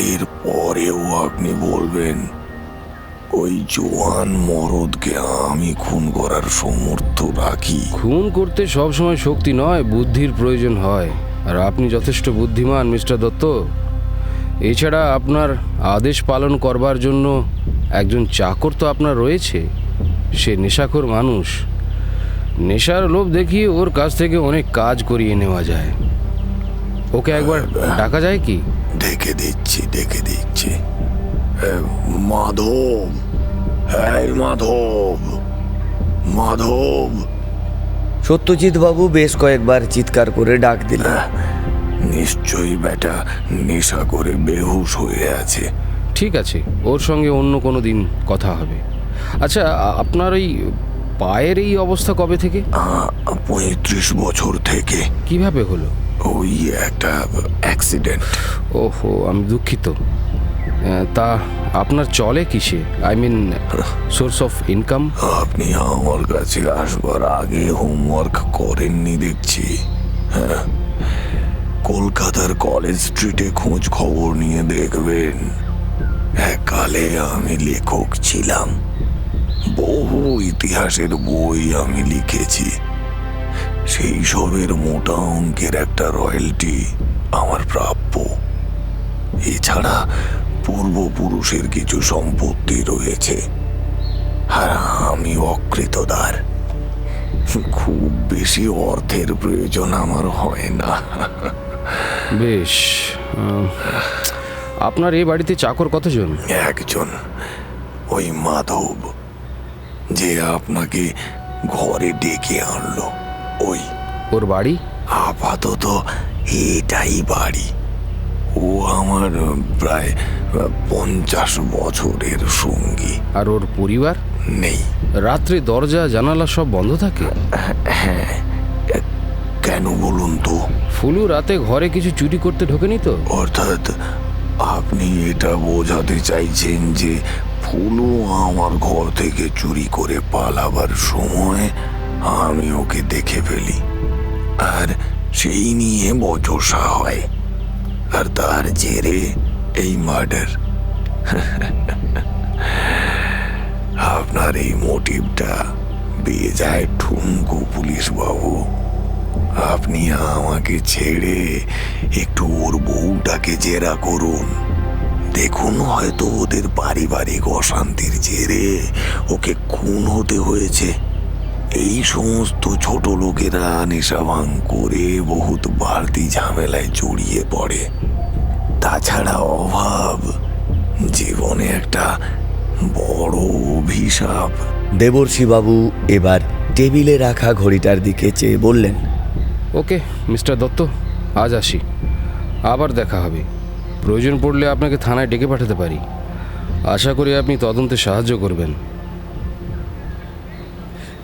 এর পরেও আপনি বলবেন ওই জোয়ান মরদকে আমি খুন করার সামর্থ্য রাখি? খুন করতে সবসময় শক্তি নয়, বুদ্ধির প্রয়োজন হয়। আর আপনি যথেষ্ট বুদ্ধিমান মিস্টার দত্ত। এছাড়া আপনার আদেশ পালন করবার জন্য একজন চাকর তো আপনার রয়েছে। সে নেশাখোর মানুষ। নেশার লোভ দেখিয়ে ওর কাছ থেকে অনেক কাজ করিয়ে নেওয়া যায়। ওকে একবার ডাকা যায় কি? ডেকে দিচ্ছি। মাধব, এই মাধব। সত্যজিৎ বাবু বেশ কয়েকবার চিৎকার করে ডাক দিলেন। নিশ্চয়ই বেটা নেশা করে বেহুশ হয়ে আছে। ঠিক আছে, ওর সঙ্গে অন্য কোনো দিন কথা হবে। আচ্ছা, আপনার ওই পায়ের এই অবস্থা কবে থেকে? 35 বছর থেকে। কিভাবে হলো? ওই একটা অ্যাক্সিডেন্ট। ওহো, আমি দুঃখিত। তা আপনার চলে কিসে? I mean source of income? আপনি আমার কাছে আসবার আগে হোমওয়ার্ক করেননি দেখছি। হ্যাঁ, কলকাতার কলেজ স্ট্রিটে খোঁজ খবর নিয়ে দেখবেন, এককালে আমি লেখক ছিলাম। বহু ইতিহাসের বই আমি লিখেছি। সেই সবের মোটা অঙ্কের একটা রয়্যালটি আমার প্রাপ্য। এছাড়া পূর্বপুরুষের কিছু সম্পত্তি রয়েছে, আর আমি অকৃতদার। খুব বেশি অর্থের প্রয়োজন আমার হয় না। বেশ। আপনার এই বাড়িতে চাকর কতজন? একজন, ওই মাধব, যে আপনাকে ঘরে ডেকে আনলো। ওই ওর বাড়ি? আপাতত এটাই বাড়ি। ও আমার প্রায় 50 বছরের সঙ্গী। আর ওর পরিবার? নেই। রাত্রে দরজা জানালা সব বন্ধ থাকে? হ্যাঁ, কেন বলুন তো? ফুলু রাতে ঘরে কিছু চুরি করতে ঢোকেনি তো? অর্থাৎ আপনি এটা বোঝাতে চাইছেন যে ফুলু আমার ঘর থেকে চুরি করে পালাবার সময় আমি ওকে দেখে ফেলি, আর সেই নিয়ে বচসা হয়, আর তার জেরে এই মার্ডার। আপনার এই মোটিভটা দিয়ে যায় ঠুনকো পুলিশ বাবু। আপনি আমাকে ছেড়ে একটু ওর বউটাকে জেরা করুন। দেখুন, হয়তো ওদের পারিবারিক অশান্তির জেরে ওকে খুন হতে হয়েছে। এই সমস্ত ছোট লোকেরা নেশা ভাঙ করে বহুত বাড়তি ঝামেলায় জড়িয়ে পড়ে। তাছাড়া অভাব জীবনে একটা বড় অভিশাপ। দেবর্ষীবাবু এবার টেবিলে রাখা ঘড়িটার দিকে চেয়ে বললেন, ওকে মিস্টার দত্ত, আজ আসি, আবার দেখা হবে। প্রয়োজন পড়লে আপনাকে থানায় ডেকে পাঠাতে পারি। আশা করি আপনি তদন্তে সাহায্য করবেন।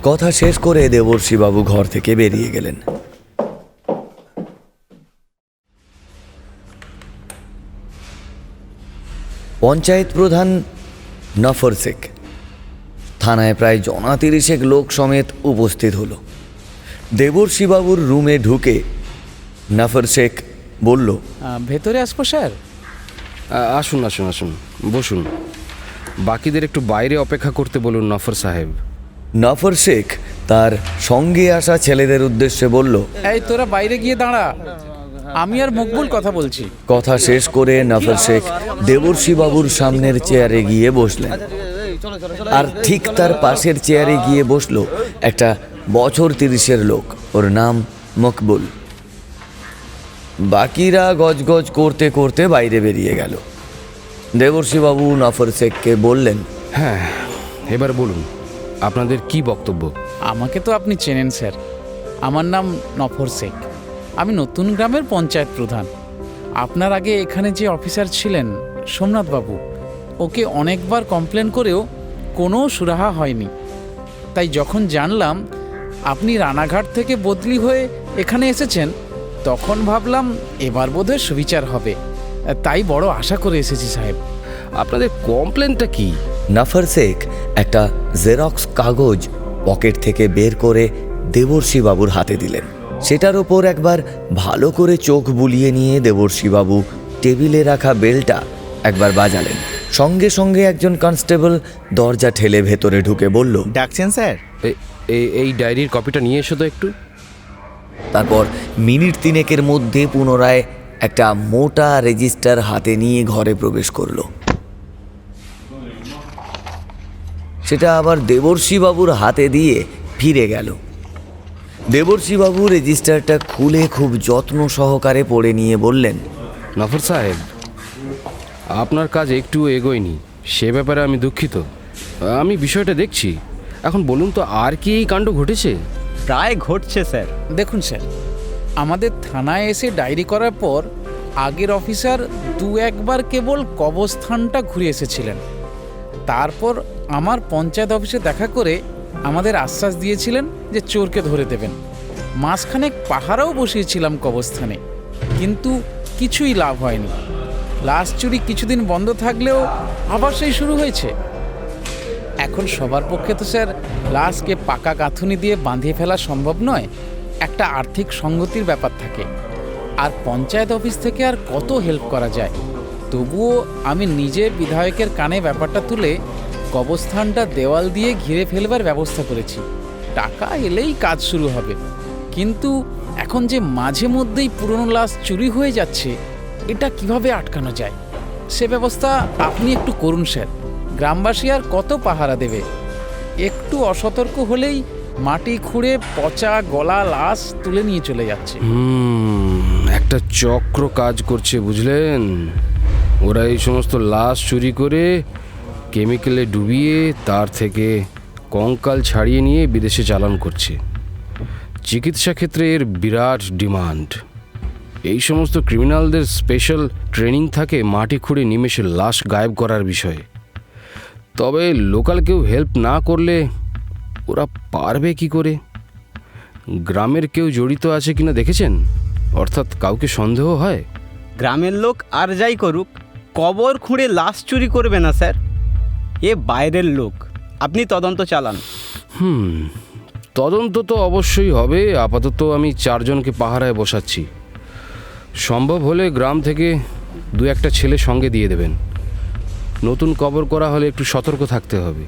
কথা শেষ করে দেবর্ষীবাবু ঘর থেকে বেরিয়ে গেলেন। পঞ্চায়েত প্রধান নফর শেখ থানায় প্রায় 30 লোক সমেত উপস্থিত হলো। দেবর্ষীবাবুর রুমে ঢুকে নফর শেখ বলল, ভেতরে আসবো স্যার? আসুন আসুন আসুন, বসুন। বাকিদের একটু বাইরে অপেক্ষা করতে বলুন নফর সাহেব। নফর শেখ তার সঙ্গে আসা ছেলেদের উদ্দেশ্যে বলল, এই তোরা বাইরে গিয়ে দাঁড়া, আমি আর মকবুল কথা বলছি। কথা শেষ করে নফর শেখ দেবর্ষীবাবুর সামনের চেয়ারে গিয়ে বসলেন, আর ঠিক তার পাশের চেয়ারে গিয়ে বসলো একটা বছর 30-এর লোক, ওর নাম মকবুল। বাকিরা গজগজ করতে করতে বাইরে বেরিয়ে গেল। দেবর্ষীবাবু নফর শেখকে বললেন, হ্যাঁ, এবার বলুন আপনাদের কি বক্তব্য? আমাকে তো আপনি চেনেন স্যার, আমার নাম নফর শেখ। আমি নতুন গ্রামের পঞ্চায়েত প্রধান। আপনার আগে এখানে যে অফিসার ছিলেন সোমনাথ বাবু, ওকে অনেকবার কমপ্লেন করেও কোনো সুরাহা হয়নি। তাই যখন জানলাম আপনি রানাঘাট থেকে বদলি হয়ে এখানে এসেছেন, তখন ভাবলাম এবার বোধহয় সুবিচার হবে, তাই বড় আশা করে এসেছি সাহেব। আপনাদের কমপ্লেনটা কি? নফর শেখ একটা জেরক্স কাগজ পকেট থেকে বের করে দেবর্ষীবাবুর হাতে দিলেন। সেটার ওপর একবার ভালো করে চোখ বুলিয়ে নিয়ে দেবর্ষীবাবু টেবিলে রাখা বেলটা একবার বাজালেন। সঙ্গে সঙ্গে একজন কনস্টেবল দরজা ঠেলে ভেতরে ঢুকে বলল, ডাকছেন স্যার? এই ডায়েরির কপিটা নিয়ে এসো তো একটু। তারপর মিনিট 3-এর মধ্যে পুনরায় একটা মোটা রেজিস্টার হাতে নিয়ে ঘরে প্রবেশ করলো। সেটা আবার দেবর্ষীবাবুর হাতে দিয়ে ফিরে গেল। দেবর্ষীবাবু রেজিস্টারটা খুলে খুব যত্ন সহকারে পড়ে নিয়ে বললেন, নফর সাহেব, আপনার কাজ একটু এগোয়নি, সে ব্যাপারে আমি দুঃখিত। আমি বিষয়টা দেখছি। এখন বলুন তো, আর কি এই কাণ্ড ঘটেছে? প্রায় ঘটছে স্যার। দেখুন স্যার, আমাদের থানায় এসে ডায়েরি করার পর আগের অফিসার একবার কেবল কবরস্থানটা ঘুরে এসেছিলেন। তারপর আমার পঞ্চায়েত অফিসে দেখা করে আমাদের আশ্বাস দিয়েছিলেন যে চোরকে ধরে দেবেন। মাসখানেক পাহারাও বসিয়েছিলাম কবরস্থানে, কিন্তু কিছুই লাভ হয়নি। লাশ চুরি কিছুদিন বন্ধ থাকলেও আবার সেই শুরু হয়েছে। এখন সবার পক্ষে তো স্যার লাশকে পাকা গাঁথুনি দিয়ে বাঁধিয়ে ফেলা সম্ভব নয়, একটা আর্থিক সঙ্গতির ব্যাপার থাকে। আর পঞ্চায়েত অফিস থেকে আর কত হেল্প করা যায়। তবুও আমি নিজে বিধায়কের কানে ব্যাপারটা তুলে কবরস্থানটা দেওয়াল দিয়ে ঘিরে ফেলবার ব্যবস্থা করেছি। টাকা এলেই কাজ শুরু হবে। কিন্তু এখন যে মাঝে মধ্যেই পুরনো লাশ চুরি হয়ে যাচ্ছে, এটা কিভাবে আটকানো যায় সে ব্যবস্থা আপনি একটু করুন স্যার। গ্রামবাসী আর কত পাহারা দেবে? একটু অসতর্ক হলেই মাটি খুঁড়ে পচা গলা লাশ তুলে নিয়ে চলে যাচ্ছে। একটা চক্র কাজ করছে, বুঝলেন? ওরা এই সমস্ত লাশ চুরি করে কেমিক্যালে ডুবিয়ে তার থেকে কঙ্কাল ছাড়িয়ে নিয়ে বিদেশে চালান করছে। চিকিৎসা ক্ষেত্রে এর বিরাট ডিমান্ড। এই সমস্ত ক্রিমিনালদের স্পেশাল ট্রেনিং থাকে মাটি খুঁড়ে নিমেষে লাশ গায়েব করার বিষয়ে। তবে লোকাল কেউ হেল্প না করলে ওরা পারবে কি করে? গ্রামের কেউ জড়িত আছে কিনা দেখেছেন? অর্থাৎ কাউকে সন্দেহ হয়? গ্রামের লোক আর যাই করুক, কবর খুঁড়ে লাশ চুরি করবে না স্যার। এ বাইরের লোক, আপনি তদন্ত চালান। তদন্ত তো অবশ্যই হবে। আপাতত আমি 4 জনকে পাহারায় বসাচ্ছি। সম্ভব হলে গ্রাম থেকে 2-1টা ছেলে সঙ্গে দিয়ে দেবেন। নতুন কবর করা হলে একটু সতর্ক থাকতে হবে।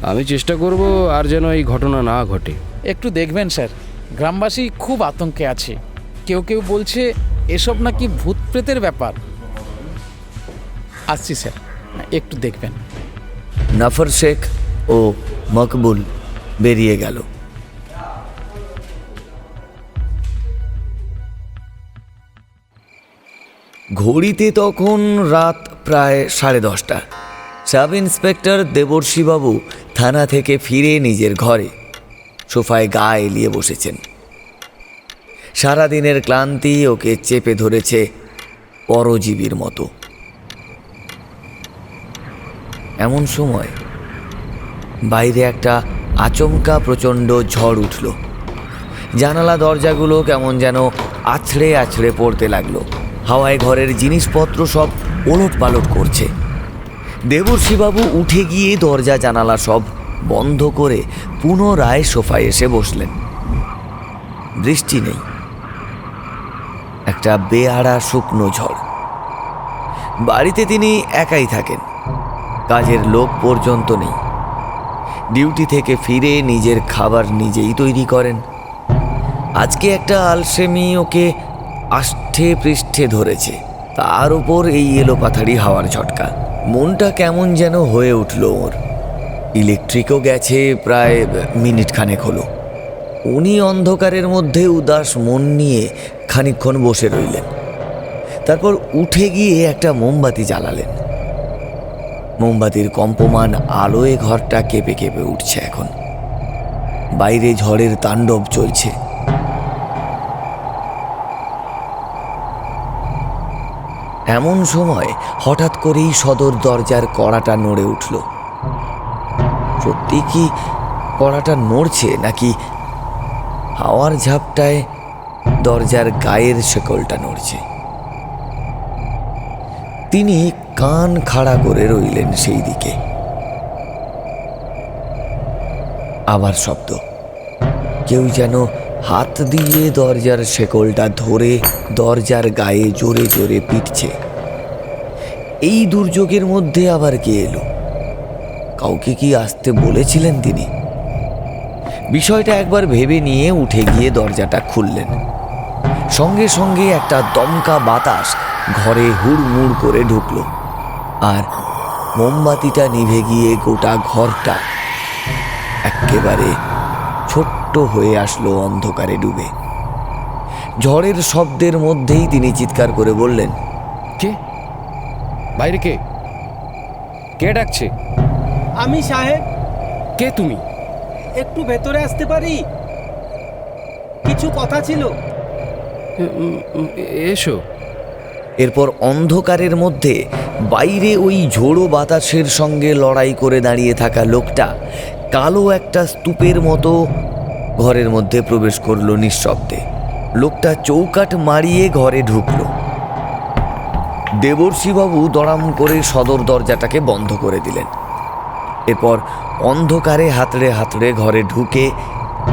আমি চেষ্টা করব আর যেন এই ঘটনা না ঘটে। একটু দেখবেন স্যার, গ্রামবাসী খুব আতঙ্কে আছে। কেউ কেউ বলছে এসব নাকি ভূত প্রেতের ব্যাপার। আসছি স্যার, একটু দেখবেন। নাফর শেখ ও মকবুল বেরিয়ে গেল। ঘড়িতে তখন রাত প্রায় 10:30। সাব ইন্সপেক্টর দেবর্ষীবাবু থানা থেকে ফিরে নিজের ঘরে সোফায় গা এলিয়ে বসেছেন। সারাদিনের ক্লান্তি ওকে চেপে ধরেছে পরজীবীর মতো। এমন সময় বাইরে একটা আচমকা প্রচণ্ড ঝড় উঠল। জানালা দরজাগুলো কেমন যেন আছড়ে আছড়ে পড়তে লাগলো। হাওয়ায় ঘরের জিনিসপত্র সব ওলট পালট করছে। দেবর্ষীবাবু উঠে গিয়ে দরজা জানালা সব বন্ধ করে পুনরায় সোফায় এসে বসলেন। বৃষ্টি নেই, একটা বেয়াড়া শুকনো ঝড়। বাড়িতে তিনি একাই থাকেন, কাজের লোক পর্যন্ত নেই। ডিউটি থেকে ফিরে নিজের খাবার নিজেই তৈরি করেন। আজকে একটা আলসেমি ওকে আষ্ঠে পৃষ্ঠে ধরেছে, তার উপর এই এলোপাথারি হাওয়ার ঝটকা। মনটা কেমন যেন হয়ে উঠল ওর। ইলেকট্রিকও গেছে প্রায় মিনিট খানেক হলো। উনি অন্ধকারের মধ্যে উদাস মন নিয়ে খানিকক্ষণ বসে রইলেন। তারপর উঠে গিয়ে একটা মোমবাতি জ্বালালেন। মোমবাতির কম্পমান আলোয় ঘরটা কেঁপে কেঁপে উঠছে। এখন বাইরে ঝড়ের তাণ্ডব চলছে। এমন সময় হঠাৎ করেই সদর দরজার কড়াটা নড়ে উঠল। সত্যি কি কড়াটা নড়ছে, নাকি হাওয়ার ঝাপটায় দরজার গায়ের শেকলটা নড়ছে? তিনি কান খাড়া করে রইলেন সেই দিকে। আবার শব্দ। কেউ যেন হাত দিয়ে দরজার শেকলটা ধরে দরজার গায়ে জোরে জোরে পিটছে। এই দুর্যোগের মধ্যে আবার কে এলো? কাউকে কি আসতে বলেছিলেন তিনি? বিষয়টা একবার ভেবে নিয়ে উঠে গিয়ে দরজাটা খুললেন। সঙ্গে সঙ্গে একটা দমকা বাতাস ঘরে হুড়মুড় করে ঢুকল, আর মোমবাতিটা নিভে গিয়ে গোটা ঘরটা একেবারে ছোট্ট হয়ে আসলো অন্ধকারে ডুবে। ঝড়ের শব্দের মধ্যেই তিনি চিৎকার করে বললেন, কে বাইরে? কে কে ডাকছে? আমি সাহেব। কে তুমি? একটু ভেতরে আসতে পারি? কিছু কথা ছিল। এসো। এরপর অন্ধকারের মধ্যে বাইরে ওই ঝোড়ো বাতাসের সঙ্গে লড়াই করে দাঁড়িয়ে থাকা লোকটা কালো একটা স্তূপের মতো ঘরের মধ্যে প্রবেশ করলো নিঃশব্দে। লোকটা চৌকাঠ মারিয়ে ঘরে ঢুকলো। দেবর্ষিবাবু দড়াম করে সদর দরজাটাকে বন্ধ করে দিলেন। এরপর অন্ধকারে হাতড়ে হাতড়ে ঘরে ঢুকে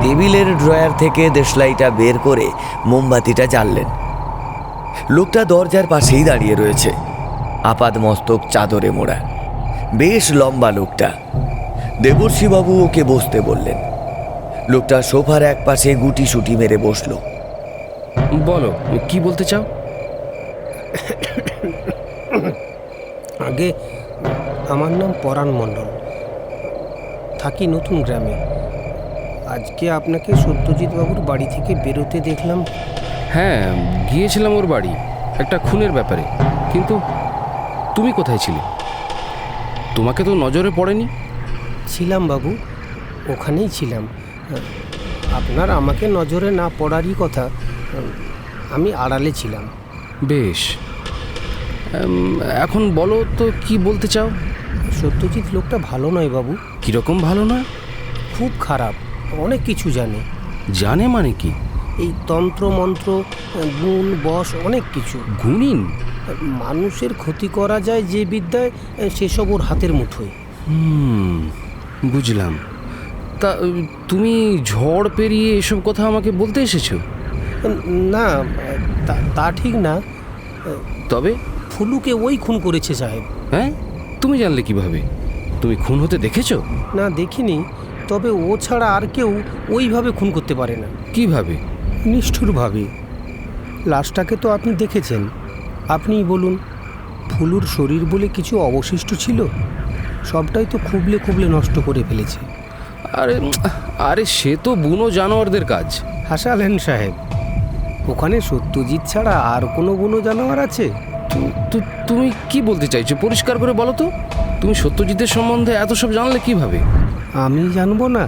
টেবিলের ড্রয়ার থেকে দেশলাইটা বের করে মোমবাতিটা জ্বাললেন। লোকটা দরজার পাশেই দাঁড়িয়ে রয়েছে, আপাদ মস্তক চাদরে মোড়া, বেশ লম্বা লোকটা। দেবর্ষিবাবু ওকে বসতে বললেন। লোকটা সোফার এক পাশে গুটি সুটি মেরে বসলো। বলো, কি বলতে চাও? আগে আমার নাম পরাণ মণ্ডল, থাকি নতুন গ্রামে। আজকে আপনাকে সত্যজিৎ বাবুর বাড়ি থেকে বেরোতে দেখলাম। হ্যাঁ, গিয়েছিলাম ওর বাড়ি একটা খুনের ব্যাপারে। কিন্তু তুমি কোথায় ছিলে? তোমাকে তো নজরে পড়েনি। ছিলাম বাবু, ওখানেই ছিলাম। আপনার আমাকে নজরে না পড়ারই কথা, আমি আড়ালে ছিলাম। বেশ, এখন বলো তো কি বলতে চাও? সত্যজিৎ লোকটা ভালো নয় বাবু, কীরকম ভালো নয়? খুব খারাপ, অনেক কিছু জানে। জানে মানে কি? এই তন্ত্র মন্ত্র, গুণ বশ, অনেক কিছু। গুণিন? মানুষের ক্ষতি করা যায় যে বিদ্যায়, সেসব ওর হাতের মুঠোয়। বুঝলাম। তা তুমি ঝড় পেরিয়ে এসব কথা আমাকে বলতে এসেছো? না, তা ঠিক না। তবে ফুলুকে ওই খুন করেছে সাহেব। হ্যাঁ, তুমি জানলে কিভাবে? তুমি খুন হতে দেখেছো? না, দেখিনি, তবে ও ছাড়া আর কেউ ওইভাবে খুন করতে পারে না। কিভাবে? নিষ্ঠুরভাবে। লাশটাকে তো আপনি দেখেছেন, আপনিই বলুন। ফুলুর শরীর বলে কিছু অবশিষ্ট ছিল, সবটাই তো খুবলে খুবলে নষ্ট করে ফেলেছে। আরে আরে সে তো বুনো জানোয়ারদের কাজ। হাসালেন সাহেব, ওখানে সত্যজিৎ ছাড়া আর কোনো বুনো জানোয়ার আছে? তুমি কি বলতে চাইছো? পরিষ্কার করে বলো তো। তুমি সত্যজিতের সম্বন্ধে এত সব জানলে কিভাবে? আমি জানবো না?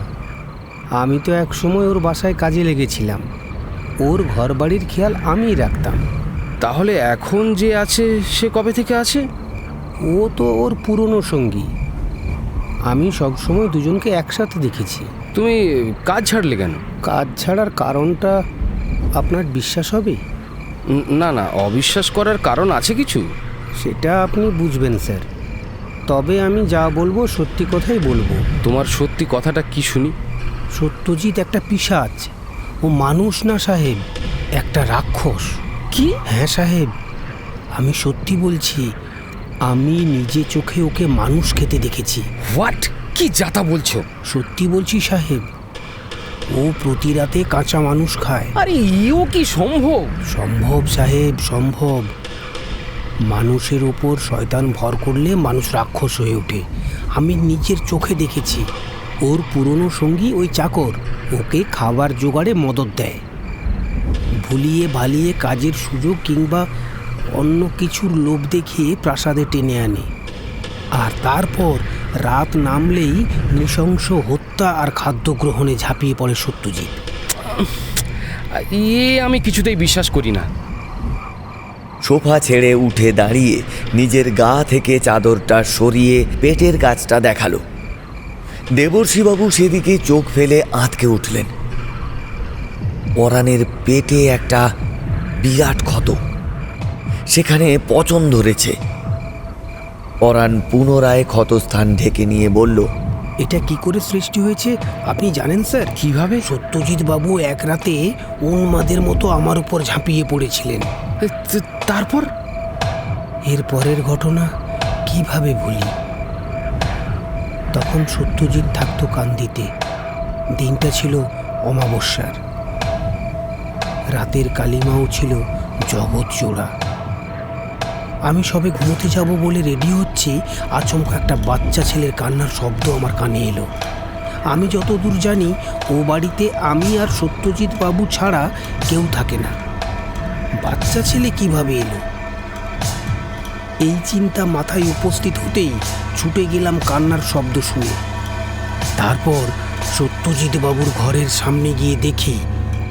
আমি তো এক সময় ওর বাসায় কাজে লেগেছিলাম, ওর ঘর বাড়ির খেয়াল আমিই রাখতাম। তাহলে এখন যে আছে সে কবে থেকে আছে? ও তো ওর পুরনো সঙ্গী, আমি সবসময় দুজনকে একসাথে দেখেছি। তুমি কাজ ছাড়লে কেন? কাজ ছাড়ার কারণটা আপনার বিশ্বাস হবে? না না, অবিশ্বাস করার কারণ আছে কিছু? সেটা আপনি বুঝবেন স্যার, তবে আমি যা বলবো সত্যি কথাই বলবো। তোমার সত্যি কথাটা কি শুনি। সত্যজিৎ একটা পিশাচ, ও মানুষ না সাহেব, একটা রাক্ষস। কি? হ্যাঁ সাহেব, আমি সত্যি বলছি, আমি নিজে চোখে ওকে মানুষ খেতে দেখেছি। হোয়াট? কি যাতা বলছো? সত্যি বলছি সাহেব, ও প্রতি রাতে কাঁচা মানুষ খায়। আরে ইও কি সম্ভব? সম্ভব সাহেব, সম্ভব। মানুষের ওপর শয়তান ভর করলে মানুষ রাক্ষস হয়ে ওঠে, আমি নিজের চোখে দেখেছি। ওর পুরনো সঙ্গী ওই চাকর ওকে খাবার জোগাড়ে মদত দেয়, ভুলিয়ে ভালিয়ে কাজের সুযোগ কিংবা অন্য কিছুর লোভ দেখিয়ে প্রাসাদে টেনে আনে, আর তারপর রাত নামলেই নৃশংস হত্যা আর খাদ্য গ্রহণে ঝাঁপিয়ে পড়ে সত্যজিৎ। আমি কিছুতেই বিশ্বাস করি না। সোফা ছেড়ে উঠে দাঁড়িয়ে নিজের গা থেকে চাদরটা সরিয়ে পেটের কাছটা দেখালো। দেবর্ষিবাবু সেদিকে চোখ ফেলে আঁতকে উঠলেন। পরাণের পেটে একটা বিরাট ক্ষত, সেখানে পচন ধরেছে। পরাণ পুনরায় ক্ষতস্থান ঢেকে নিয়ে বলল, এটা কি করে সৃষ্টি হয়েছে আপনি জানেন স্যার? কিভাবে? সত্যজিৎ বাবু এক রাতে উন্মাদের মতো আমার উপর ঝাঁপিয়ে পড়েছিলেন। তারপর? এর পরের ঘটনা কিভাবে ভুলি? তখন সত্যজিৎ থাকতো কান্দিতে। দিনটা ছিল অমাবস্যার, রাতের কালিমাও ছিল জগৎ জোড়া। আমি সবে ঘুমোতে যাব বলে রেডি হচ্ছি, আচমকা একটা বাচ্চা ছেলের কান্নার শব্দ আমার কানে এলো। আমি যতদূর জানি ও বাড়িতে আমি আর সত্যজিৎ বাবু ছাড়া কেউ থাকে না। বাচ্চা ছেলে কিভাবে এলো? এই চিন্তা মাথায় উপস্থিত হতেই ছুটে গেলাম কান্নার শব্দ শুনে। তারপর সত্যজিৎ বাবুর ঘরের সামনে গিয়ে দেখি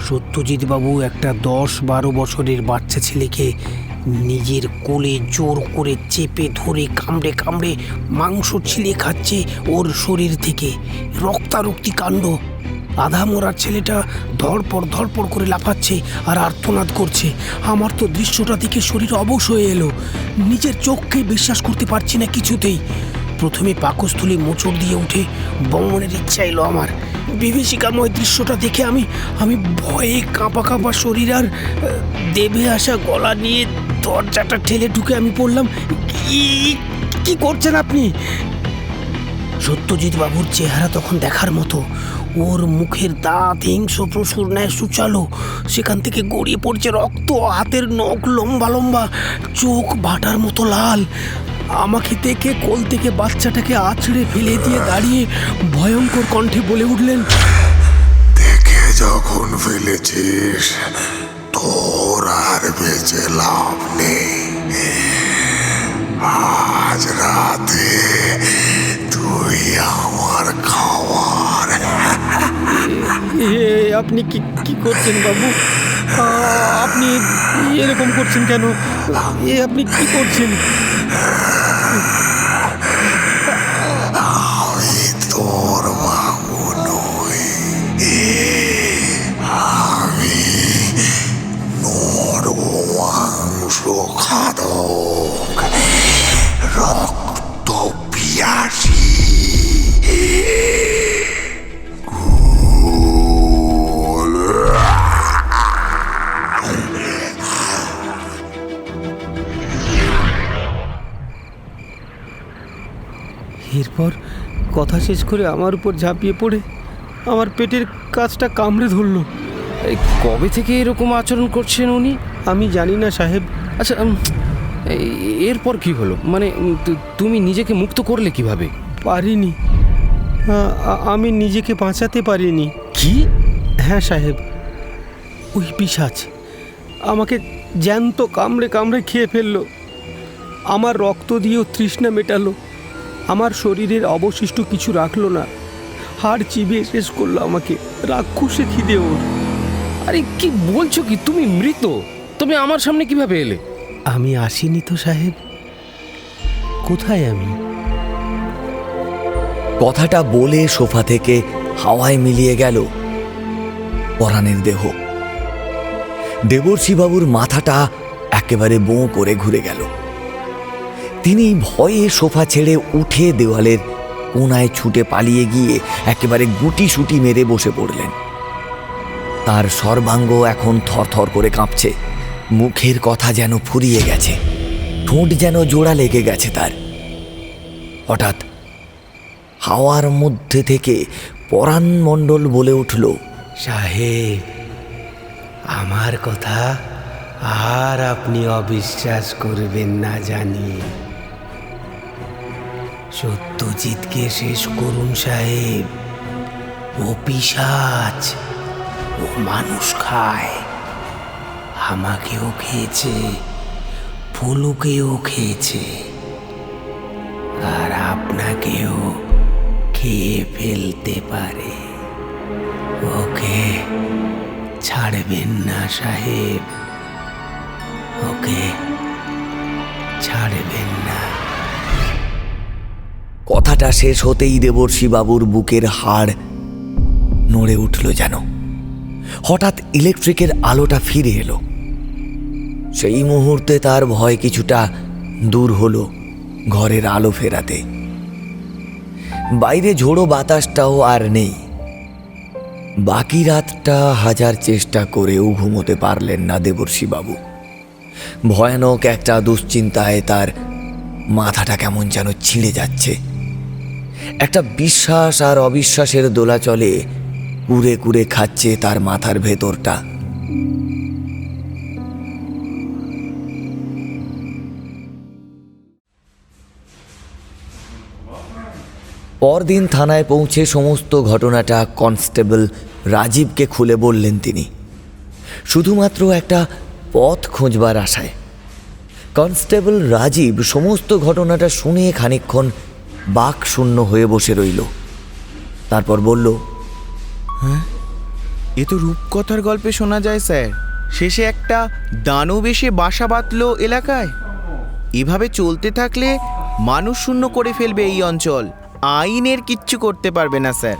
সত্যজিৎ বাবু একটা 10-12 বছরের বাচ্চা ছেলেকে নিজের কোলে জোর করে চেপে ধরে কামড়ে কামড়ে মাংস ছিলে খাচ্ছে ওর শরীর থেকে। রক্তারক্তি কাণ্ড। আধা মরা ছেলেটা ধড়পড় করে লাফাচ্ছে আর আর্তনাদ করছে। আমার তো দৃশ্যটা দেখে শরীর অবশ হয়ে এলো। নিজের চোখকে বিশ্বাস করতে পারছি না কিছুতেই। প্রথমে পাকস্থলী মোচড় দিয়ে উঠে বমনের ইচ্ছা এলো আমার। বিভীষিকাময় দৃশ্যটা দেখে আমি ভয়ে কাঁপা শরীর আর দেবে আসা গলা নিয়ে দরজাটা ঠেলে ঢুকে আমি পড়লাম। কি করছেন আপনি? সত্যজিৎ বাবুর চেহারা তখন দেখার মতো। ওর মুখের দাঁত হিংস্র পশুর ন্যায় সুচালো, সেখান থেকে গড়িয়ে পড়ছে রক্ত। হাতের নখ লম্বা লম্বা, চোখ ভাটার মতো লাল। আমাকে দেখে কোল থেকে বাচ্চাটাকে আছড়ে ফেলে দিয়ে দাঁড়িয়ে ভয়ঙ্কর কণ্ঠে বলে উঠলেন, দেখে যখন ফেলেছিস তোর আর বেঁচে লাভ নেই। আজ রাতে তুই আমার খাবার। আপনি কি করছেন বাবু? আপনি এরকম করছেন কেন? আপনি কি করছেন? আমি তোর বাবু নই, আমি নর মাংস খাদক, রক্ত পিয়াসী। এরপর কথা শেষ করে আমার উপর ঝাঁপিয়ে পড়ে আমার পেটের কাছটা কামড়ে ধরলো। এই কবে থেকে এরকম আচরণ করছেন উনি? আমি জানি না সাহেব। আচ্ছা, এরপর কি হলো? মানে তুমি নিজেকে মুক্ত করলে কিভাবে? পারিনি, আমি নিজেকে বাঁচাতে পারিনি। কি? হ্যাঁ সাহেব, ওই পিশাচ আমাকে জ্যান্ত কামড়ে কামড়ে খেয়ে ফেললো। আমার রক্ত দিয়েও তৃষ্ণা মেটালো। আমার শরীরের অবশিষ্ট কিছু রাখলো না, হাড় চিবিয়ে শেষ করলো আমাকে। রাক্ষসে খিদে ওর। আরে কি বলছো কি? তুমি মৃত? তুমি আমার সামনে কিভাবে এলে? আমি আসিনি তো সাহেব। কোথায় আমি? কথাটা বলে সোফা থেকে হাওয়ায় মিলিয়ে গেল পরাণের দেহ। দেবর্ষিবাবুর মাথাটা একেবারে বোঁ করে ঘুরে গেল। তিনি ভয়ে সোফা ছেড়ে উঠে দেওয়ালের কোনায় ছুটে পালিয়ে গিয়ে একেবারে গুটি-সুটি মেরে বসে পড়লেন। তার সর্বাঙ্গ এখন থরথর করে কাঁপছে। মুখের কথা যেন ফুরিয়ে গেছে, ঠোঁট যেন জোড়া লেগে গেছে তার। হঠাৎ হাওয়ার মধ্যে থেকে পরাণ মণ্ডল বলে উঠল, সাহেব, আমার কথা আর আপনি অবিশ্বাস করবেন না জানি। সত্যজিৎকে শেষ করুন সাহেব। ও পিশাচ, ও মানুষ খায়। আমাকেও খেয়েছে, ফুলুকেও খেয়েছে, আর আপনাকেও খেয়ে ফেলতে পারে। ওকে ছাড়বেন না সাহেব, ওকে ছাড়বেন না। কথাটা শেষ হতেই দেবর্ষিবাবুর বুকের হাড় নড়ে উঠল যেন। হঠাৎ ইলেকট্রিকের আলোটা ফিরে এলো। সেই মুহূর্তে তার ভয় কিছুটা দূর হলো ঘরের আলো ফেরাতে। বাইরে ঝোড়ো বাতাসটাও আর নেই। বাকি রাতটা হাজার চেষ্টা করেও ঘুমোতে পারলেন না দেবর্ষিবাবু। ভয়ানক একটা দুশ্চিন্তায় তার মাথাটা কেমন যেন ছিঁড়ে যাচ্ছে। একটা বিশ্বাস আর অবিশ্বাসের দোলাচলে কুরে কুরে খাচ্ছে তার মাথার ভেতরটা। পরদিন থানায় পৌঁছে সমস্ত ঘটনাটা কনস্টেবল রাজীবকে খুলে বললেন তিনি, শুধুমাত্র একটা পথ খোঁজবার আশায়। কনস্টেবল রাজীব সমস্ত ঘটনাটা শুনে খানিকক্ষণ বাক শূন্য হয়ে বসে রইল। তারপর বলল, এ তো রূপকথার গল্পে শোনা যায় স্যার। শেষে একটা দানব এসে বাসা বাঁধল এলাকায়। এভাবে চলতে থাকলে মানুষ শূন্য করে ফেলবে এই অঞ্চল। আইনের কিচ্ছু করতে পারবে না স্যার।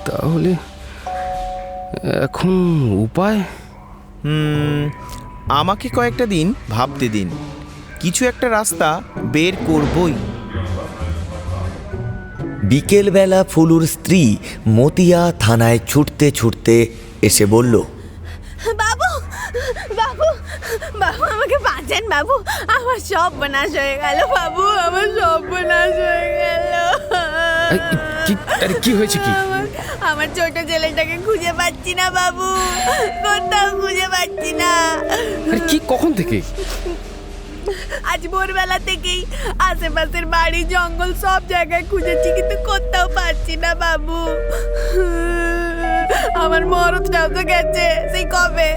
তাহলে এখন উপায়? আমাকে কয়েকটা দিন ভাবতে দিন, কিছু একটা রাস্তা বের করবই। বিকেলবেলা ফুলুর স্ত্রী মতিয়া থানায় ছুটতে ছুটতে এসে বলল, বাবু বাবু বাবু আমাকে বাঁচান বাবু, আমার সব বনাশ হয়ে গেল বাবু, আমার সব বনাশ হয়ে গেল। আরে কি হয়েছে কি? আমার ছোট ছেলেটাকে খুঁজে পাচ্ছি না বাবু, কোথাও খুঁজে পাচ্ছি না। আরে কি, কখন থেকে? আজ ভোরবেলা থেকেই আশেপাশের বাড়ি জঙ্গল সব জায়গায় খুঁজেছি, কিন্তু কোথাও পাচ্ছি না বাবু। আমার মরদটাও তো গেছে সেই কবে,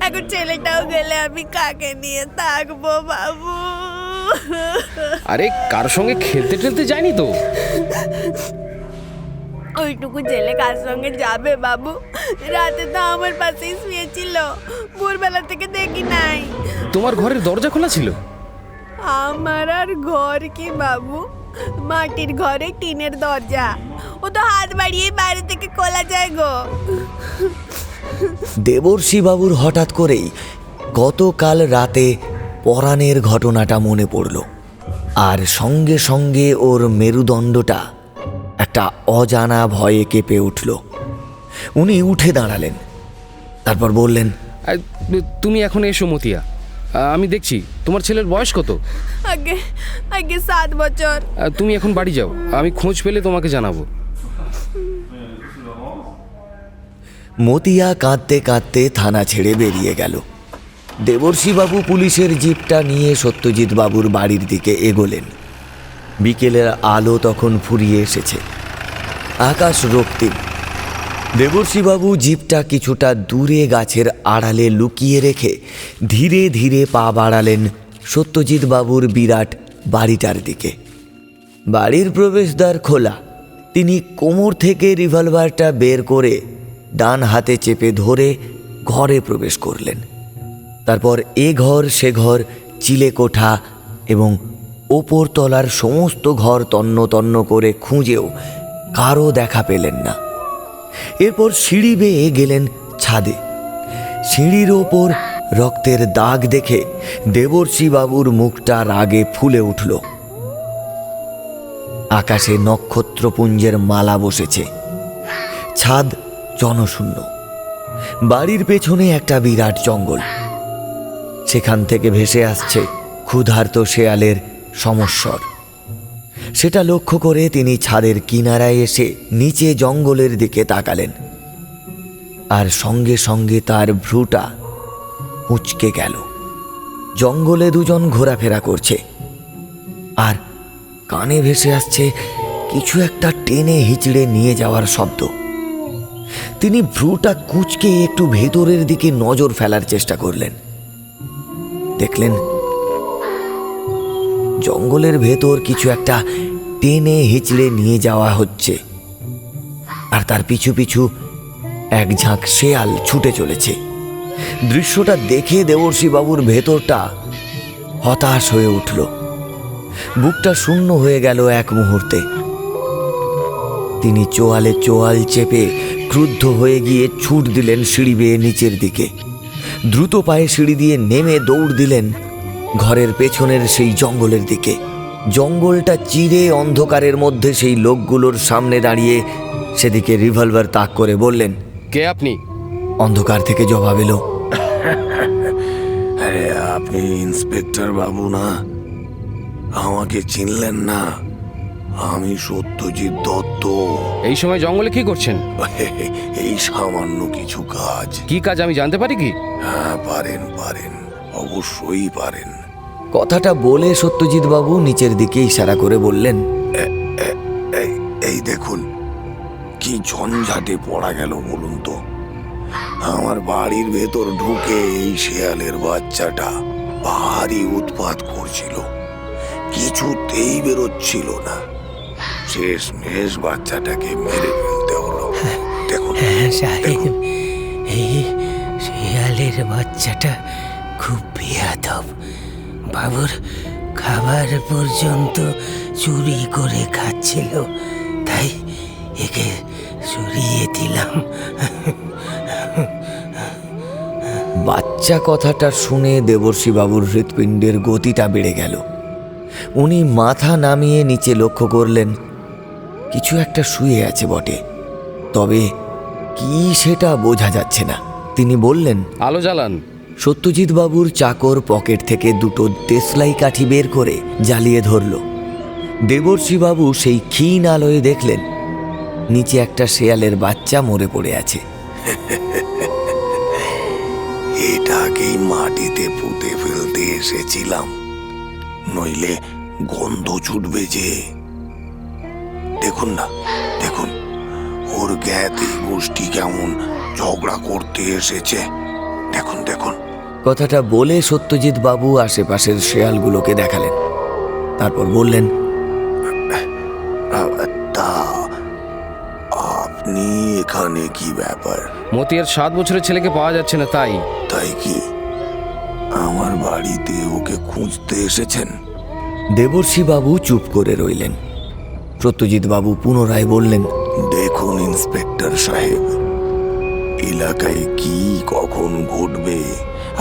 এখন ছেলেটাও গেলে আমি কাকে নিয়ে থাকবো বাবু? আরে কার সঙ্গে খেলতে টেলতে যায়নি তো? ওইটুকু ছেলে কার সঙ্গে যাবে বাবু? রাতে তো আমার পাশেই শুয়েছিল, ভোরবেলা থেকে দেখি নাই। তোমার ঘরের দরজা খোলা ছিল? আমার আর ঘর কি বাবু, মাটির ঘরে টিনের দরজা, ও তো হাত বাড়িয়ে বাইরে থেকে খোলা যায় গো। দেবর্ষী বাবুর হঠাৎ করেই গতকাল রাতে পরাণের ঘটনাটা মনে পড়ল, আর সঙ্গে সঙ্গে ওর মেরুদণ্ডটা একটা অজানা ভয়ে কেঁপে উঠল। উনি উঠে দাঁড়ালেন, তারপর বললেন, তুমি এখন এসো মতিয়া, আমি দেখছি। তোমার ছেলের বয়স কত? আগে আগে 7 বছর। তুমি এখন বাড়ি যাও, আমি খোঁজ পেলে তোমাকে জানাবো। মতিয়া কাঁদতে কাঁদতে থানা ছেড়ে বেরিয়ে গেল। দেবর্ষী বাবু পুলিশের জিপটা নিয়ে সত্যজিৎ বাবুর বাড়ির দিকে এগোলেন। বিকেলের আলো তখন ফুরিয়ে এসেছে, আকাশ রক্তিম। দেবর্ষী বাবু জিপটা কিছুটা দূরে গাছের আড়ালে লুকিয়ে রেখে ধীরে ধীরে পা বাড়ালেন সত্যজিৎ বাবুর বিরাট বাড়িটার দিকে। বাড়ির প্রবেশদ্বার খোলা। তিনি কোমর থেকে রিভলভারটা বের করে ডান হাতে চেপে ধরে ঘরে প্রবেশ করলেন। তারপর এ ঘর সে ঘর, চিলেকোঠা এবং ওপর তলার সমস্ত ঘর তন্ন তন্ন করে খুঁজেও কারও দেখা পেলেন না। এরপর সিঁড়ি বেয়ে গেলেন ছাদে। সিঁড়ির ওপর রক্তের দাগ দেখে দেবর্ষী বাবুর মুখটা রাগে ফুলে উঠল। আকাশে নক্ষত্রপুঞ্জের মালা বসেছে, ছাদ জনশূন্য। বাড়ির পেছনে একটা বিরাট জঙ্গল, সেখান থেকে ভেসে আসছে ক্ষুধার্ত শেয়ালের সমস্বর। সেটা লক্ষ্য করে তিনি ছাদের কিনারায় এসে নিচে জঙ্গলের দিকে তাকালেন, আর সঙ্গে সঙ্গে তার ভ্রুটা উঁচকে গেল। জঙ্গলে দুজন ঘোরাফেরা করছে, আর কানে ভেসে আসছে কিছু একটা টেনে হিচড়ে নিয়ে যাওয়ার শব্দ। তিনি ভ্রুটা কুঁচকে একটু ভেতরের দিকে নজর ফেলার চেষ্টা করলেন। দেখলেন জঙ্গলের ভেতর কিছু একটা টেনে হিচড়ে নিয়ে যাওয়া হচ্ছে, আর তার পিছু পিছু এক ঝাঁক শেয়াল ছুটে চলেছে। দৃশ্যটা দেখে দেবর্ষী বাবুর ভেতরটা হতাশ হয়ে উঠল, বুকটা শূন্য হয়ে গেল এক মুহূর্তে। তিনি চোয়ালে চোয়াল চেপে ক্রুদ্ধ হয়ে গিয়ে ছুট দিলেন সিঁড়ি বেয়ে নিচের দিকে। দ্রুত পায়ে সিঁড়ি দিয়ে নেমে দৌড় দিলেন ঘরের পেছনের সেই জঙ্গলের দিকে। জঙ্গলটা চিরে অন্ধকারের মধ্যে সেই লোকগুলোর সামনে দাঁড়িয়ে সেদিকে রিভলভার তাক করে বললেন, কে আপনি? অন্ধকার থেকে জবাব এলো, আরে আপনি ইন্সপেক্টর বাবু না? আমাকে চিনলেন না? আমি সত্যজিৎ দত্ত। এই সময় জঙ্গলে কি করছেন? এই সামান্য কিছু কাজ। কি কাজ আমি জানতে পারি কি? হ্যাঁ, পারেন পারেন, অবশ্যই পারেন। কথাটা বলে সত্যজিৎ বাবু নিচের দিকে ইশারা করে বললেন, এই দেখুন, কি ঝঞ্ঝাটে পড়া গেল বলুন তো। আমার বাড়ির ভেতর ঢুকে এই শেয়ালের বাচ্চাটা ভারী উৎপাত করছিল, কিছুতেই বেরোচ্ছিল না। শেষমেশ বাচ্চাটাকে মেরে ফেলতে হলো। দেখুন হ্যাঁ সাহেব, এই শিয়ালের বাচ্চাটা খুব বেয়াদব। বাবুর খাবার পর্যন্ত চুরি করে খাচ্ছিল, তাই একে সরিয়ে দিলাম। বাচ্চা কথাটা শুনে দেবর্ষীবাবুর হৃৎপিণ্ডের গতিটা বেড়ে গেল। উনি মাথা নামিয়ে নিচে লক্ষ্য করলেন কিছু একটা শুয়ে আছে বটে, তবে কি সেটা বোঝা যাচ্ছে না। তিনি বললেন, আলো জ্বালান। সত্যজিৎ বাবুর চাকর পকেট থেকে দুটো দেশলাই কাঠি বের করে জ্বালিয়ে ধরল। দেবর্ষীবাবু সেই ক্ষীণ আলোয় দেখলেন নিচে একটা শেয়ালের বাচ্চা মরে পড়ে আছে। এটাকেই মাটিতে পুঁতে ফেলতে এসেছিলাম, নইলে গন্ধ ছুটবে যে। দেখুন না, দেখুন ওর জ্ঞাতি গোষ্ঠী কেমন ঝগড়া করতে এসেছে। দেখুন দেখুন। কথাটা বলে সত্যজিৎ বাবু আশেপাশের শেয়ালগুলোকে দেখালেন, তারপর বললেন, তা আপনি এখানে কি ব্যাপার? মতিয়ার 7 বছরের ছেলেকে পাওয়া যাচ্ছে না, তাই। তাই কি আমার বাড়িতে ওকে খুঁজতে এসেছেন? দেবর্ষীবাবু চুপ করে রইলেন। সত্যজিৎ বাবু পুনরায় বললেন, দেখুন ইন্সপেক্টর সাহেব, এলাকায় কি কখন ঘটবে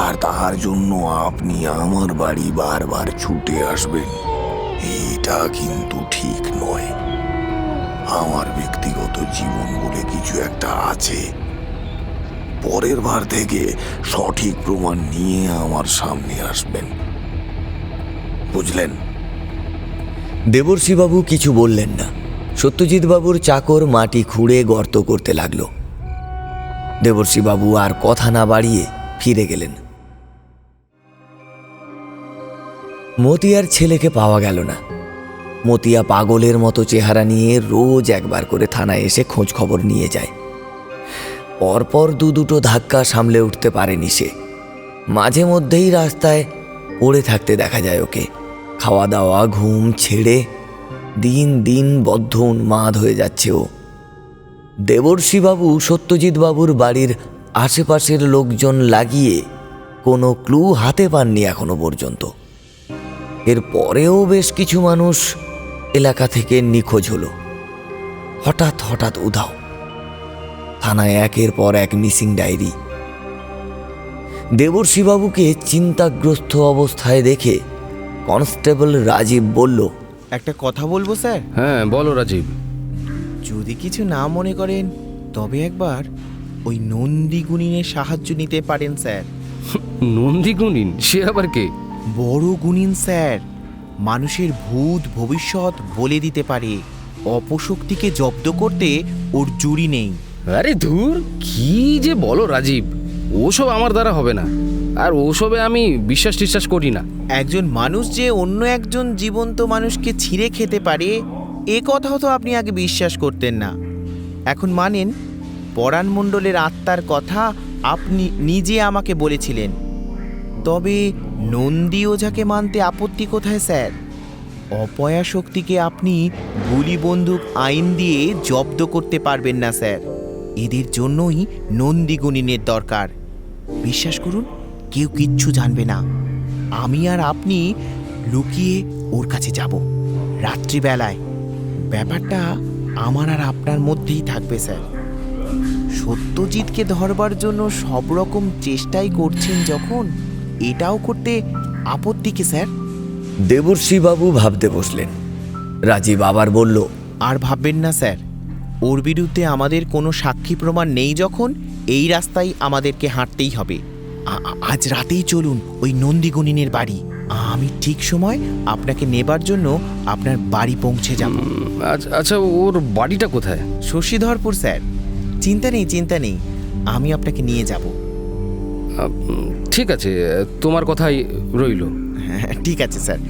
আর তার জন্য আপনি আমার বাড়ি বারবার ছুটে আসবেন, এটা কিন্তু ঠিক নয়। আমার ব্যক্তিগত জীবন বলে কিছু একটা আছে। পরের বার থেকে সঠিক প্রমাণ নিয়ে আমার সামনে আসবেন, বুঝলেন? দেবর্ষীবাবু কিছু বললেন না। সত্যজিৎ বাবুর চাকর মাটি খুঁড়ে গর্ত করতে লাগলো। দেবর্ষীবাবু আর কথা না বাড়িয়ে ফিরে গেলেন। মতিয়ার ছেলেকে পাওয়া গেল না। মতিয়া পাগলের মতো চেহারা নিয়ে রোজ একবার করে থানায় এসে খোঁজ খবর নিয়ে যায়। পরপর দুটো ধাক্কা সামলে উঠতে পারেনি সে। মাঝে মধ্যেই রাস্তায় পড়ে থাকতে দেখা যায় ওকে। খাওয়া দাওয়া ঘুম ছেড়ে দিন দিন বদ্ধ উন্মাদ হয়ে যাচ্ছে ও। দেবর্ষীবাবু সত্যজিৎ বাবুর বাড়ির আশেপাশের লোকজন লাগিয়ে কোনো ক্লু হাতে পাননি এখনো পর্যন্ত। এর পরেও বেশ কিছু মানুষ এলাকা থেকে নিখোঁজ হলো, হঠাৎ হঠাৎ উধাও। থানায় একের পর এক মিসিং ডায়েরি। দেবর্ষীবাবুকে চিন্তাগ্রস্ত অবস্থায় দেখে কনস্টেবল রাজীব বলল, একটা কথা বলবো স্যার? হ্যাঁ বলো রাজীব। যদি কিছু না মনে করেন তবে একবার ওই নন্দী গুণিনের সাহায্য নিতে পারেন স্যার। নন্দী গুণিন? সে আবার কে? বড় গুণিন স্যার, মানুষের ভূত ভবিষ্যৎ বলে দিতে পারে। অপশক্তিকে জব্দ করতে ওর জুড়ি নেই। আরে ধুর, কি যে বলো রাজীব, ওসব আমার দ্বারা হবে না। আর ওসবে আমি বিশ্বাস করি না। একজন মানুষ যে অন্য একজন জীবন্ত মানুষকে ছিঁড়ে খেতে পারে, এ কথাও তো আপনি আগে বিশ্বাস করতেন না। এখন মানেন? পরাণ মণ্ডলের আত্মার কথা আপনি নিজে আমাকে বলেছিলেন। তবে নন্দী ওঝাকে মানতে আপত্তি কোথায় স্যার? অপয়া শক্তিকে আপনি গুলি বন্দুক আইন দিয়ে জব্দ করতে পারবেন না স্যার। এদের জন্যই নন্দী গুণিনের দরকার। বিশ্বাস করুন, কেউ কিচ্ছু জানবে না। আমি আর আপনি লুকিয়ে ওর কাছে যাব রাত্রিবেলায়। ব্যাপারটা আমার আর আপনার মধ্যেই থাকবে স্যার। সত্যজিৎকে ধরবার জন্য সব রকম চেষ্টাই করছেন যখন, এটাও করতে আপত্তি কি স্যার? দেবর্ষীবাবু ভাবতে বসলেন। রাজীব আবার বলল, আর ভাববেন না স্যার, ওর বিরুদ্ধে আমাদের কোনো সাক্ষী প্রমাণ নেই যখন, এই রাস্তায় আমাদেরকে হাঁটতেই হবে। আজ রাতেই চলুন ওই নন্দীগুণিনের বাড়ি। আমি ঠিক সময় আপনাকে নেবার জন্য আপনার বাড়ি পৌঁছে যাব। আচ্ছা, ওর বাড়িটা কোথায়? শশীধরপুর স্যার। চিন্তা নেই, আমি আপনাকে নিয়ে যাব। ঠিক আছে, তোমার কথাই রইল। ঠিক আছে স্যার,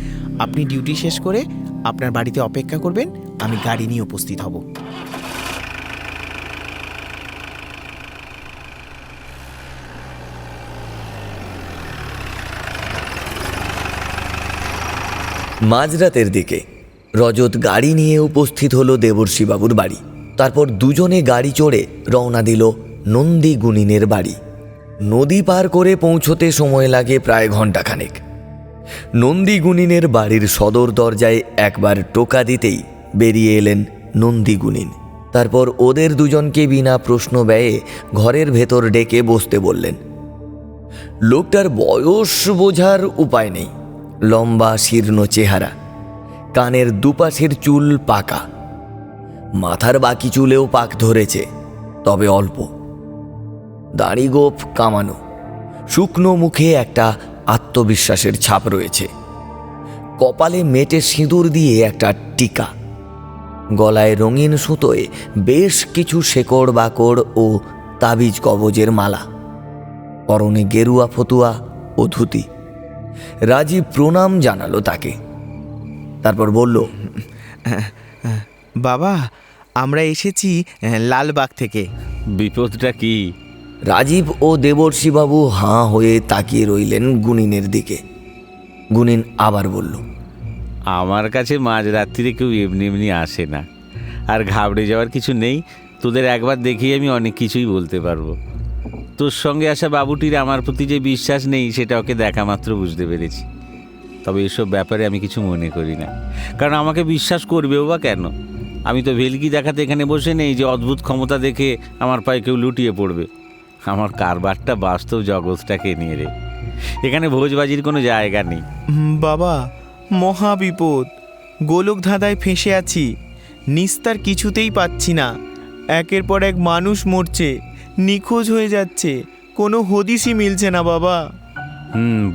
আপনি ডিউটি শেষ করে আপনার বাড়িতে অপেক্ষা করবেন, আমি গাড়ি নিয়ে উপস্থিত হব। মাঝরাতের দিকে রজত গাড়ি নিয়ে উপস্থিত হলো দেবর্ষীবাবুর বাড়ি। তারপর দুজনে গাড়ি চড়ে রওনা দিল নন্দী গুনিনের বাড়ি। নদী পার করে পৌঁছতে সময় লাগে প্রায় ঘণ্টাখানেক। নন্দী গুনিনের বাড়ির সদর দরজায় একবার টোকা দিতেই বেরিয়ে এলেন নন্দী গুনিন। তারপর ওদের দুজনকে বিনা প্রশ্ন ব্যয়ে ঘরের ভেতর ডেকে বসতে বললেন। লোকটার বয়স বোঝার উপায় নেই। লম্বা শীর্ণ চেহারা, কানের দুপাশের চুল পাকা, মাথার বাকি চুলেও পাক ধরেছে, তবে অল্প। দাড়ি গোঁফ কামানো, শুকনো মুখে একটা আত্মবিশ্বাসের ছাপ রয়েছে। কপালে মেটে সিঁদুর দিয়ে একটা টিকা, গলায় রঙিন সুতোয় বেশ কিছু শেকড় বাকড় ও তাবিজ কবজের মালা, পরনে গেরুয়া ফতুয়া ও ধুতি। রাজীব প্রণাম জানালো তাকে, তারপর বলল, বাবা, আমরা এসেছি লালবাগ থেকে। বিপদটা কি? রাজীব ও দেবর্ষিবাবু হাঁ হয়ে তাকিয়ে রইলেন গুনিনের দিকে। গুনিন আবার বলল, আমার কাছে মাঝরাত্রিরে কেউ এমনি এমনি আসে না, আর ঘাবড়ে যাওয়ার কিছু নেই। তোদের একবার দেখেই আমি অনেক কিছুই বলতে পারবো। তোর সঙ্গে আসা বাবুটির আমার প্রতি যে বিশ্বাস নেই, সেটা ওকে দেখা মাত্র বুঝতে পেরেছি। তবে এসব ব্যাপারে আমি কিছু মনে করি না, কারণ আমাকে বিশ্বাস করবেও বা কেন? আমি তো ভেলকি দেখাতে এখানে বসে নেই যে অদ্ভুত ক্ষমতা দেখে আমার পায়ে কেউ লুটিয়ে পড়বে। আমার কারবারটা বাস্তব জগৎটাকে নিয়ে রে। এখানে ভোজবাজির কোনো জায়গা নেই। বাবা, মহা বিপদ। গোলক ধাঁধায় ফেঁসে আছি, নিস্তার কিছুতেই পাচ্ছি না। একের পর এক মানুষ মরছে, নিখোঁজ হয়ে যাচ্ছে, কোনো হদিসই মিলছে না বাবা।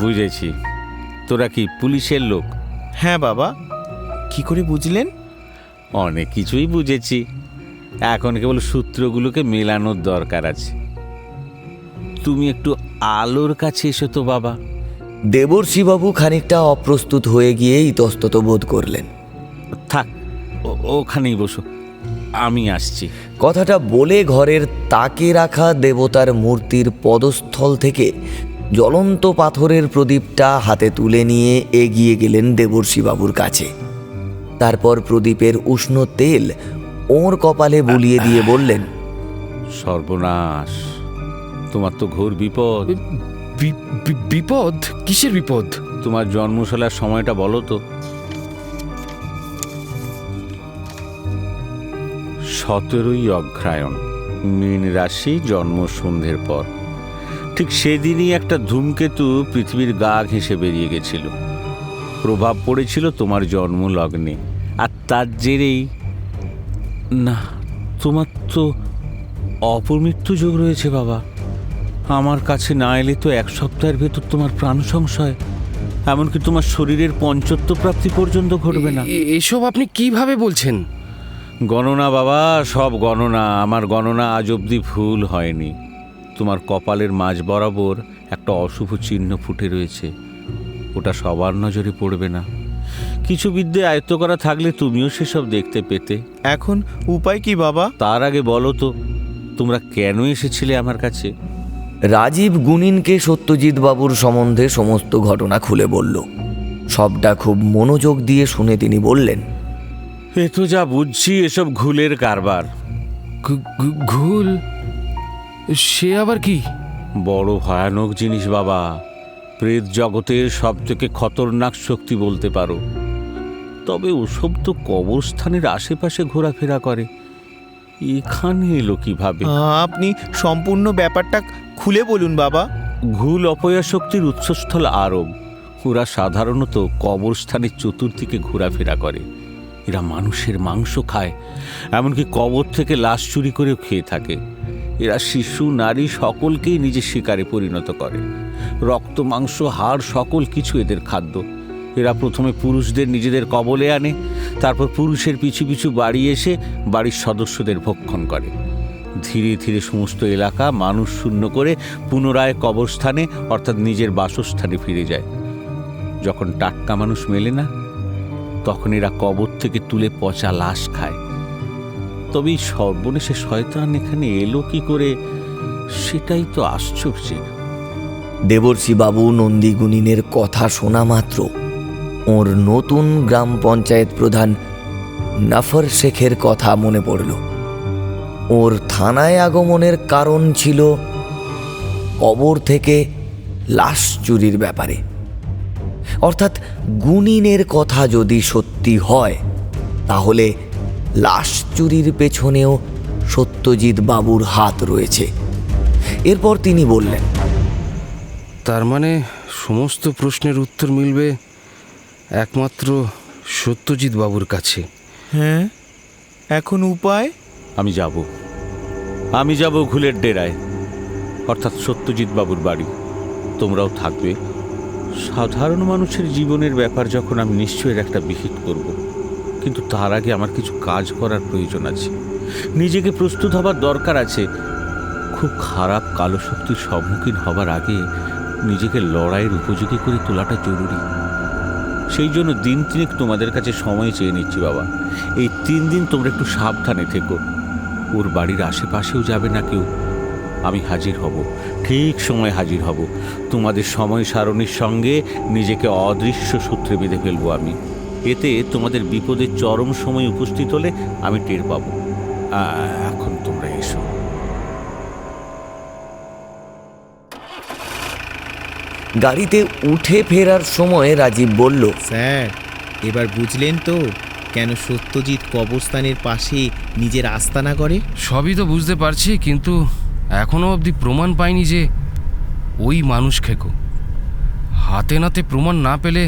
বুঝেছি। তোরা কি পুলিশের লোক? হ্যাঁ বাবা। কি করে বুঝলেন? অনেক কিছুই বুঝেছি, এখন কেবল সূত্রগুলোকে মেলানোর দরকার আছে। তুমি একটু আলোর কাছে এসো তো বাবা। দেবর্ষিবাবু খানিকটা অপ্রস্তুত হয়ে গিয়ে ইতস্তত বোধ করলেন। থাক, ওখানেই বসো, আমি আসছি। কথাটা বলে ঘরের তাকে রাখা দেবতার মূর্তির পদস্থল থেকে জ্বলন্ত পাথরের প্রদীপটা হাতে তুলে নিয়ে এগিয়ে গেলেন দেবর্ষিবাবুর কাছে। তারপর প্রদীপের উষ্ণ তেল ওর কপালে বুলিয়ে দিয়ে বললেন, সর্বনাশ, তোমার তো ঘোর বিপদ। বিপদ? কিসের বিপদ? তোমার জন্মশালার সময়টা বলো তো। 17ই অগ্রহায়ণ, মীন রাশি, জন্ম সন্ধ্যের পর। ঠিক সেদিনই একটা ধূমকেতু পৃথিবীর গা ঘেঁষে বেরিয়ে গেছিল। প্রভাব পড়েছিল তোমার জন্ম লগ্নে, আর তার জেরেই না, তোমার তো অপমৃত্যু যোগ রয়েছে বাবা। আমার কাছে না এলে তো 1 সপ্তাহের ভেতর তোমার প্রাণ সংশয়, এমনকি তোমার শরীরের পঞ্চত্ব প্রাপ্তি পর্যন্ত ঘটবে না। এসব আপনি কিভাবে বলছেন? গণনা বাবা, সব গণনা। আমার গণনা আজ অবধি ভুল হয়নি। তোমার কপালের মাঝ বরাবর একটা অশুভ চিহ্ন ফুটে রয়েছে, ওটা সবার নজরে পড়বে না। কিছু বিদ্যে আয়ত্ত করা থাকলে তুমিও সেসব দেখতে পেতে। এখন উপায় কি বাবা? তার আগে বলো তো, তোমরা কেন এসেছিলে আমার কাছে? রাজীব গুনিনকে সত্যজিৎ বাবুর সম্বন্ধে সমস্ত ঘটনা খুলে বলল। সবটা খুব মনোযোগ দিয়ে শুনে তিনি বললেন, এ তো যা বুঝছি এসব ঘুলের কারবার। ঘুল? সে আবার কি? বড় ভয়ানক জিনিস বাবা। প্রেত জগতের সব থেকে খতরনাক শক্তি বলতে পারো। তবে ওসব তো কবরস্থানের আশেপাশে ঘোরাফেরা করে, এখানে এলো কিভাবে? আপনি সম্পূর্ণ ব্যাপারটা খুলে বলুন বাবা। ঘুল অপয়া শক্তির উৎসস্থল আরব। ওরা সাধারণত কবরস্থানের চতুর্দিকে ঘোরাফেরা করে। এরা মানুষের মাংস খায়, এমনকি কবর থেকে লাশ চুরি করেও খেয়ে থাকে। এরা শিশু, নারী সকলকেই নিজের শিকারে পরিণত করে। রক্ত, মাংস, হাড় সকল কিছু এদের খাদ্য। এরা প্রথমে পুরুষদের নিজেদের কবলে আনে, তারপর পুরুষের পিছু পিছু বাড়ি এসে বাড়ির সদস্যদের ভক্ষণ করে। ধীরে ধীরে সমস্ত এলাকা মানুষ শূন্য করে পুনরায় কবরস্থানে অর্থাৎ নিজের বাসস্থানে ফিরে যায়। যখন টাটকা মানুষ মেলে না, তখন এরা কবর থেকে তুলে পচা লাশ খায়। তবে এই সর্বনেশে শয়তান এখানে এলো কি করে, সেটাই তো আশ্চর্য। দেবর্ষিবাবু নন্দী গুনিনের কথা শোনা মাত্র ওর নতুন গ্রাম পঞ্চায়েত প্রধান নফর শেখের কথা মনে পড়ল। ওর থানায় আগমনের কারণ ছিল কবর থেকে লাশ চুরির ব্যাপারে। অর্থাৎ গুনিনের কথা যদি সত্যি হয়, তাহলে লাশ চুরির পেছনেও সত্যজিৎ বাবুর হাত রয়েছে। এরপর তিনি বললেন, তার মানে সমস্ত প্রশ্নের উত্তর মিলবে একমাত্র সত্যজিৎ বাবুর কাছে। হ্যাঁ, এখন উপায়? আমি যাব ঘুলের ডেরায়, অর্থাৎ সত্যজিৎ বাবুর বাড়ি। তোমরাও থাকবে। সাধারণ মানুষের জীবনের ব্যাপার যখন, আমি নিশ্চয়ই একটা বিহিত করব, কিন্তু তার আগে আমার কিছু কাজ করার প্রয়োজন আছে। নিজেকে প্রস্তুত হবার দরকার আছে। খুব খারাপ কালো শক্তির সম্মুখীন হবার আগে নিজেকে লড়াইয়ের উপযোগী করে তোলাটা জরুরি। সেই জন্য দিন তিনেক তোমাদের কাছে সময় চেয়ে নিচ্ছি বাবা। এই 3 দিন তোমরা একটু সাবধানে থেকো। ওর বাড়ির আশেপাশেও যাবে না কেউ। আমি হাজির হব, ঠিক সময় হাজির হব। তোমাদের সময় সারণীর সঙ্গে নিজেকে অদৃশ্য সূত্রে বেঁধে ফেলবো আমি। এতে তোমাদের বিপদের চরম সময় উপস্থিত হলে আমি টের পাবো। এখন তোমরা এসো। গাড়িতে উঠে ফেরার সময় রাজীব বলল, স্যার, এবার বুঝলেন তো কেন সত্যজিৎ কবরস্থানের পাশে নিজের আস্তানা করে? সবই তো বুঝতে পারছি, কিন্তু এখনো অবধি প্রমাণ পাইনি যে ওই মানুষ খেকো। হাতে নাতে প্রমাণ না পেলে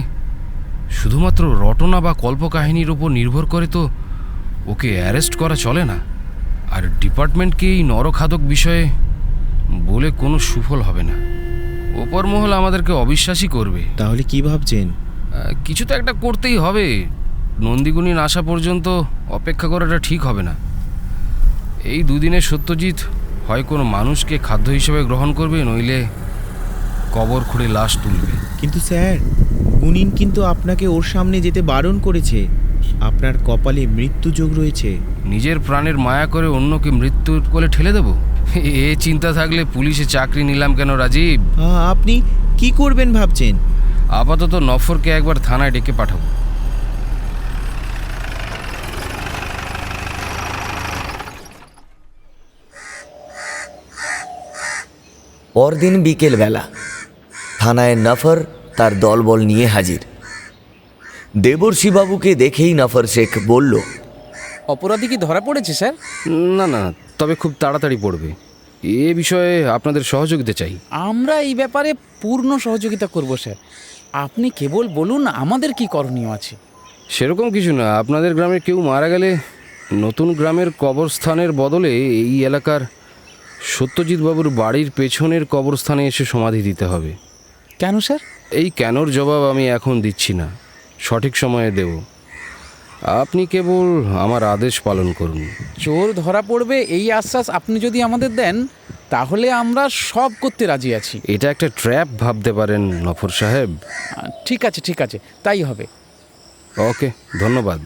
শুধুমাত্র রটনা বা কল্পকাহিনীর ওপর নির্ভর করে তো ওকে অ্যারেস্ট করা চলে না। আর ডিপার্টমেন্টকে এই নরখাদক বিষয়ে বলে কোনো সুফল হবে না। ওপর মহল আমাদেরকে অবিশ্বাসী করবে। তাহলে কি ভাবছেন? কিছু তো একটা করতেই হবে। নন্দীগুণিন আসা পর্যন্ত অপেক্ষা করাটা ঠিক হবে না। এই 2 দিনে সত্যজিৎ হয় কোনো মানুষকে খাদ্য হিসেবে গ্রহণ করবে, নইলে কবর খুঁড়ে লাশ তুলবে। কিন্তু স্যার, গুনিন কিন্তু আপনাকে ওর সামনে যেতে বারণ করেছে। আপনার কপালে মৃত্যু যোগ রয়েছে। নিজের প্রাণের মায়া করে অন্যকে মৃত্যুর কোলে ঠেলে দেব? এ চিন্তা থাকলে পুলিশে চাকরি নিলাম কেন রাজীব? আপনি কি করবেন ভাবছেন? আপাতত নফরকে একবার থানায় ডেকে পাঠাবো। পরদিন বিকেলবেলা থানায় নফর তার দলবল নিয়ে হাজির। দেবর্ষীবাবুকে দেখেই নফর শেখ বলল, অপরাধী কি ধরা পড়েছে স্যার? না, তবে খুব তাড়াতাড়ি পড়বে। এ বিষয়ে আপনাদের সহযোগিতা চাই। আমরা এই ব্যাপারে পূর্ণ সহযোগিতা করব স্যার। আপনি কেবল বলুন আমাদের কি করণীয় আছে। সেরকম কিছু না। আপনাদের গ্রামে কেউ মারা গেলে নতুন গ্রামের কবরস্থানের বদলে এই এলাকার সত্যজিৎ বাবুর বাড়ির পেছনের কবরস্থানে এসে সমাধি দিতে হবে। কেন স্যার? এই কেনর জবাব আমি এখন দিচ্ছি না, সঠিক সময়ে দেব। আপনি কেবল আমার আদেশ পালন করুন। চোর ধরা পড়বে এই আশ্বাস আপনি যদি আমাদের দেন, তাহলে আমরা সব করতে রাজি আছি। এটা একটা ট্র্যাপ ভাবতে পারেন নফর সাহেব। ঠিক আছে, তাই হবে। ওকে, ধন্যবাদ।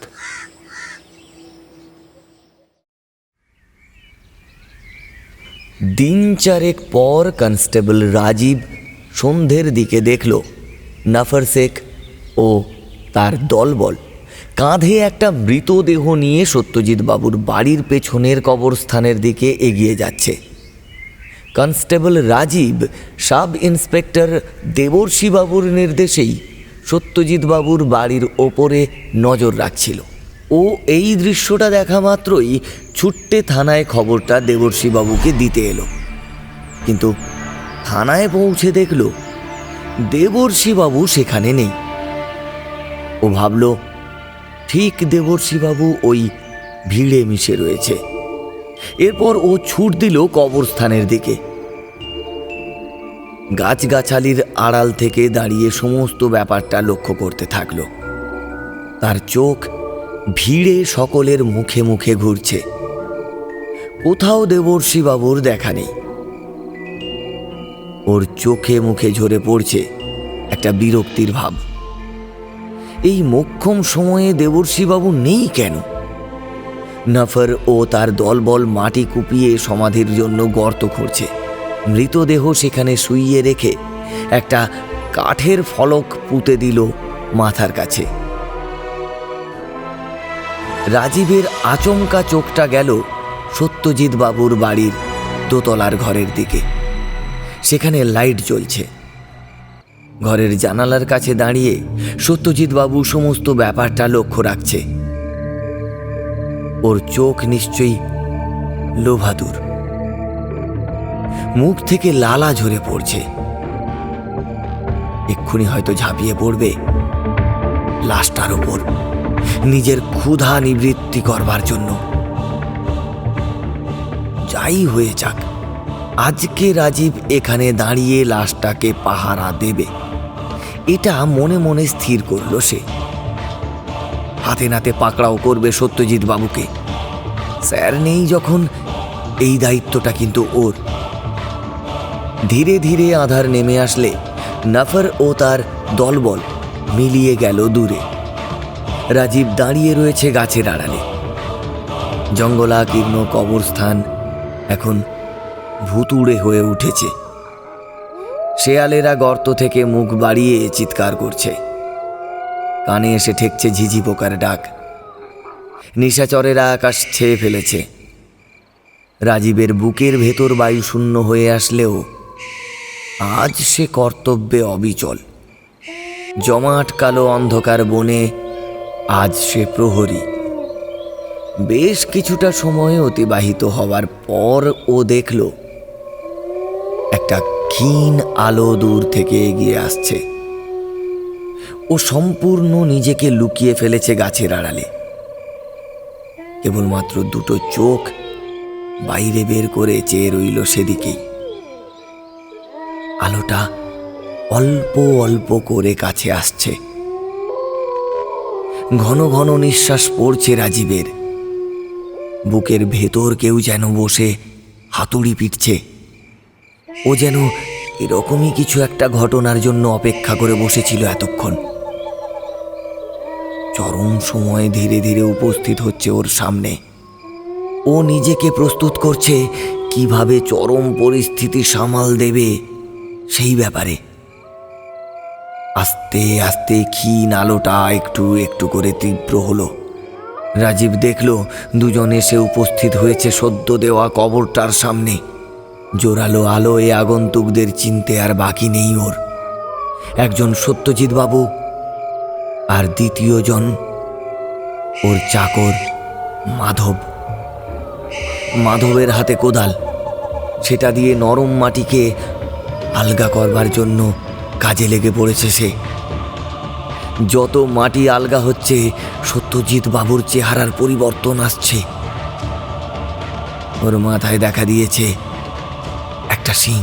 দিন 4 পর কনস্টেবল রাজীব সন্ধ্যের দিকে দেখল নফর শেখ ও তার দলবল কাঁধে একটা মৃতদেহ নিয়ে সত্যজিৎ বাবুর বাড়ির পেছনের কবরস্থানের দিকে এগিয়ে যাচ্ছে। কনস্টেবল রাজীব সাব ইন্সপেক্টর দেবর্ষীবাবুর নির্দেশেই সত্যজিৎ বাবুর বাড়ির ওপরে নজর রাখছিল। ও এই দৃশ্যটা দেখা মাত্রই ছুট্টে থানায় খবরটা দেবর্ষীবাবুকে দিতে এলো। কিন্তু থানায় পৌঁছে দেখল দেবর্ষীবাবু সেখানে নেই। ও ভাবল ঠিক দেবর্ষীবাবু ওই ভিড়ে মিশে রয়েছে। এরপর ও ছুট দিল কবরস্থানের দিকে। গাছগাছালির আড়াল থেকে দাঁড়িয়ে সমস্ত ব্যাপারটা লক্ষ্য করতে থাকলো। তার চোখ ভিড়ে সকলের মুখে মুখে ঘুরছে। কোথাও দেবর্ষীবাবুর দেখা নেই। ওর চোখে মুখে ঝরে পড়ছে একটা বিরক্তির ভাব। এই মোক্ষম সময়ে দেবর্ষীবাবু নেই কেন? নফর ও তার দলবল মাটি কুপিয়ে সমাধির জন্য গর্ত খুঁড়ছে। মৃতদেহ সেখানে শুইয়ে রেখে একটা কাঠের ফলক পুঁতে দিল মাথার কাছে। রাজীবের আচমকা চোখটা গেল সত্যজিৎ বাবুর বাড়ির দোতলার ঘরের দিকে। সেখানে লাইট জ্বলছে। ঘরের জানালার কাছে দাঁড়িয়ে সত্যজিৎ বাবু সমস্ত ব্যাপারটা লক্ষ্য রাখছে। ওর চোখ নিশ্চয়ই লোভাতুর, মুখ থেকে লালা ঝরে পড়ছে। এক্ষুনি হয়তো ঝাঁপিয়ে পড়বে লাশটার ওপর নিজের ক্ষুধা নিবৃত্তি করবার জন্য। যাই হয়ে যাক, আজকে রাজীব এখানে দাঁড়িয়ে লাশটাকে পাহারা দেবে, এটা মনে মনে স্থির করল সে। হাতে নাতে পাকড়াও করবে সত্যজিৎ বাবুকে। স্যার নেই যখন এই দায়িত্বটা কিন্তু ওর। ধীরে ধীরে আঁধার নেমে আসলে নফর ও তার দলবল মিলিয়ে গেল দূরে। রাজীব দাঁড়িয়ে রয়েছে গাছের আড়ালে। জঙ্গলাকীর্ণ কবরস্থান এখন ভুতুড়ে হয়ে উঠেছে। শেয়ালেরা গর্ত থেকে মুখ বাড়িয়ে চিৎকার করছে। কানে এসে ঠেকছে ঝিঝি পোকার ডাক। নিশাচরেরা আকাশ ছেয়ে ফেলেছে। রাজীবের বুকের ভেতর বায়ু শূন্য হয়ে আসলেও আজ সে কর্তব্যে অবিচল। জমাট কালো অন্ধকার বনে আজ সে প্রহরী। বেশ কিছুটা সময় অতিবাহিত হওয়ার পর ও দেখল একটা ক্ষীণ আলো দূর থেকে এগিয়ে আসছে। ও সম্পূর্ণ নিজেকে লুকিয়ে ফেলেছে গাছের আড়ালে। কেবলমাত্র দুটো চোখ বাইরে বের করে চেয়ে রইল সেদিকেই। আলোটা অল্প অল্প করে কাছে আসছে। ঘন ঘন নিঃশ্বাস পড়ছে রাজীবের। বুকের ভেতর কেউ যেন বসে হাতুড়ি পিটছে। ও যেন এরকমই কিছু একটা ঘটনার জন্য অপেক্ষা করে বসেছিল এতক্ষণ। চরম সময় ধীরে ধীরে উপস্থিত হচ্ছে ওর সামনে। ও নিজেকে প্রস্তুত করছে কিভাবে চরম পরিস্থিতি সামাল দেবে সেই ব্যাপারে। আস্তে আস্তে ক্ষীণ আলোটা একটু একটু করে তীব্র হলো। রাজীব দেখল দুজন এসে উপস্থিত হয়েছে সদ্য দেওয়া কবরটার সামনে। জোরালো আলোয় আগন্তুকদের চিনতে আর বাকি নেই ওর। একজন সত্যজিৎ বাবু, আর দ্বিতীয়জন ওর চাকর মাধব। মাধবের হাতে কোদাল, সেটা দিয়ে নরম মাটিকে আলগা করবার জন্য কাজে লেগে পড়েছে সে। যত মাটি আলগা হচ্ছে সত্যজিৎ বাবুর চেহারার পরিবর্তন আসছে। ওর মাথায় দেখা দিয়েছে একটা শিং।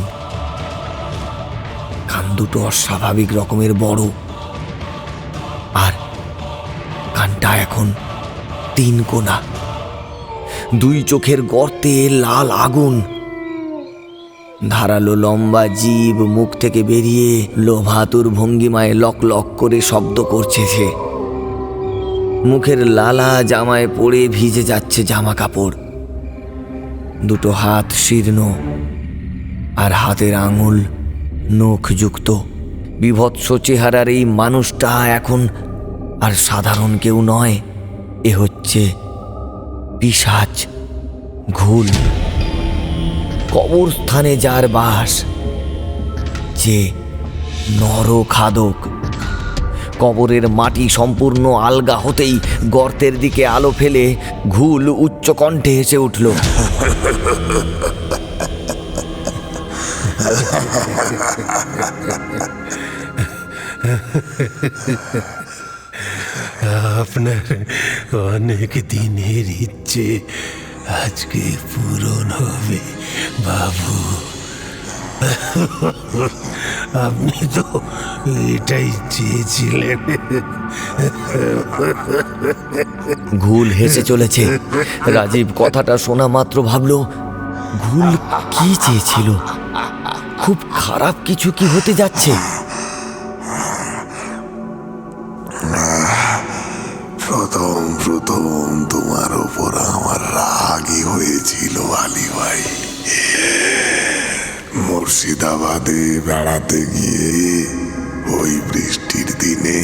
কান দুটো অস্বাভাবিক রকমের বড়, আর কানটা এখন 3 কোনা। 2 চোখের গর্তে লাল আগুন। ধারালো লম্বা জিভ মুখ থেকে বেরিয়ে লোভাতুর ভঙ্গিমায় লক লক করে শব্দ করছে সে। মুখের লালা জামায় পড়ে ভিজে যাচ্ছে জামা কাপড়। দুটো হাত শীর্ণ, আর হাতের আঙুল নখযুক্ত। বিভৎস চেহারার এই মানুষটা এখন আর সাধারণ কেউ নয়। এ হচ্ছে পিশাচ, ঘুল। কবরস্থানে যার বাস, যে নরখাদক। কবরের মাটি সম্পূর্ণ আলগা হতেই গর্তের দিকে আলো ফেলে ঘুল উচ্চ কণ্ঠে হেসে উঠল। আপনার অনেক দিনের ইচ্ছে আজকে পূরণ হবে বাবু। আপনি তো এটাই চেয়েছিলেন। ঘুল হেসে চলেছে। রাজীব কথাটা শোনা মাত্র ভাবল, ঘুল কি চেয়েছিল? খুব খারাপ কিছু কি হতে যাচ্ছে? প্রথম তোমার ওপর আমার রাগই হয়েছিল আলী ভাই। মুর্শিদাবাদে বেড়াতে গিয়ে ওই বৃষ্টির দিনে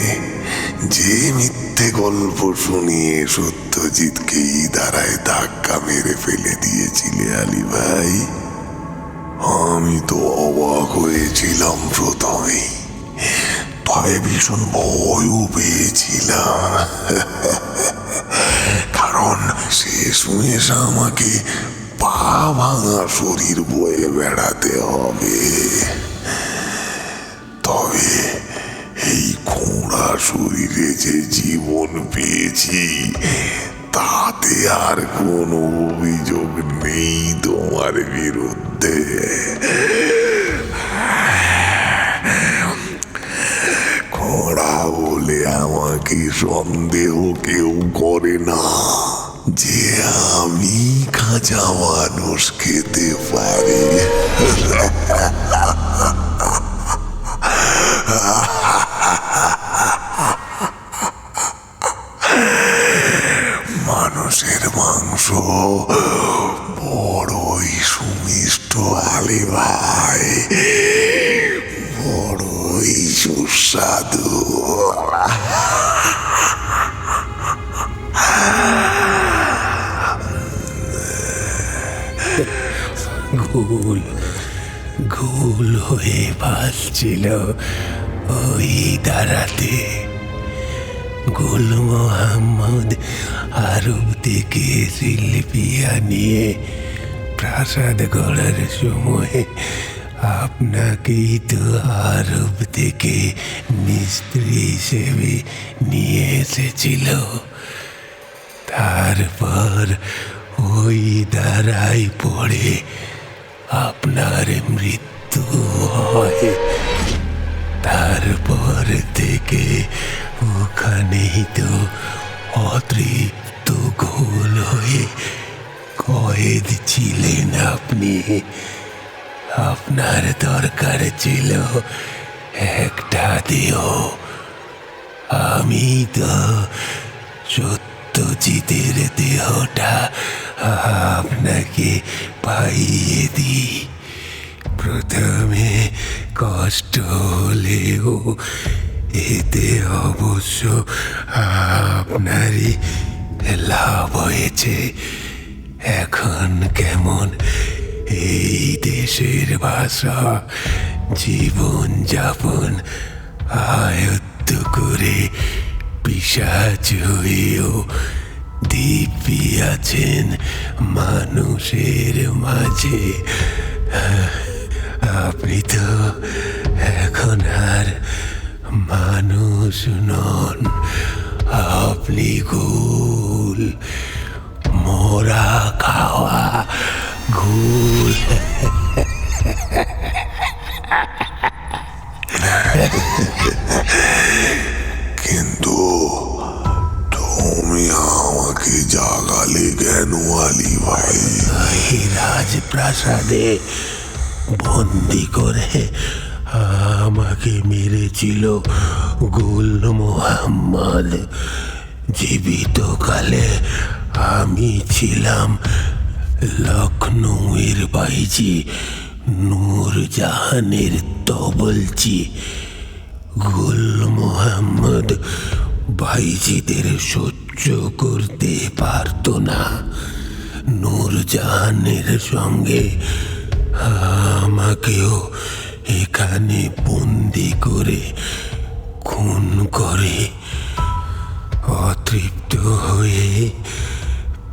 যে মিথ্যে গল্প শুনিয়ে সত্যজিৎকে ইদারায় ধাক্কা মেরে ফেলে দিয়েছিলে আলী ভাই। আমি তো অবাক হয়েছিলাম প্রথমে, তবে ভীষণ ভয়ও পেয়েছিলাম, কারণ শেষমেশ আমাকে পা ভাঙা শরীর বয়ে বেড়াতে হবে। তবে এই খোঁড়া শরীরে যে জীবন পেয়েছি তাতে আর কোনো অভিযোগ নেই তোমার বিরুদ্ধে। খোঁড়া বলে আমাকে সন্দেহ কেউ করে না যে আমি কাঁচা মানুষ খেতে পারি। মানুষের মাংস বড়ই সুমিষ্ট আলী ভাই, বড়ই সুস্বাদু। গোল গোল হয়ে ভাসছিল ওই দাঁড়াতে। গুল মোহাম্মদ আরব থেকে শিল্পী আনিয়ে প্রাসাদ গড়ার সময় আপনাকেই তো আরব থেকে মিস্ত্রি হিসেবে নিয়ে এসেছিল। তারপর ওই দাঁড়ায় পড়ে আপনার মৃত্যু হয়। তারপর থেকে ওখানেই তো অতৃপ্ত গোল হয়ে কয়েদ ছিলেন আপনি। আপনার দরকার ছিল একটা দেহ, আমি তো সত্যজিতের দেহটা আপনাকে পাইয়ে দিই। প্রথমে কষ্ট হলেও এতে অবশ্য আপনারই লাভ হয়েছে। এখন কেমন এই দেশের ভাষা জীবন যাপন আয়ত্ত করে পিশাচ হয়েও দিব্যি আছেন মানুষের মাঝে। আপনি তো এখন আর মানুষ নন, আপনি গোল, মোরা খাওয়া গোল। কিন্তু তুমি আমাকে জাগালে কেন আলী ভাই? এই রাজপ্রাসাদে বন্দি করে আমাকে মেরেছিল গুল মোহাম্মদ। জীবিতকালে আমি ছিলাম লখনৌয়ের বাইজি নূরজাহানের তবলচি। গুল মোহাম্মদ বাইজিদের সহ্য করতে পারত না। নূরজাহানের সঙ্গে আমাকেও এখানে বন্দি করে খুন করে। অতৃপ্ত হয়ে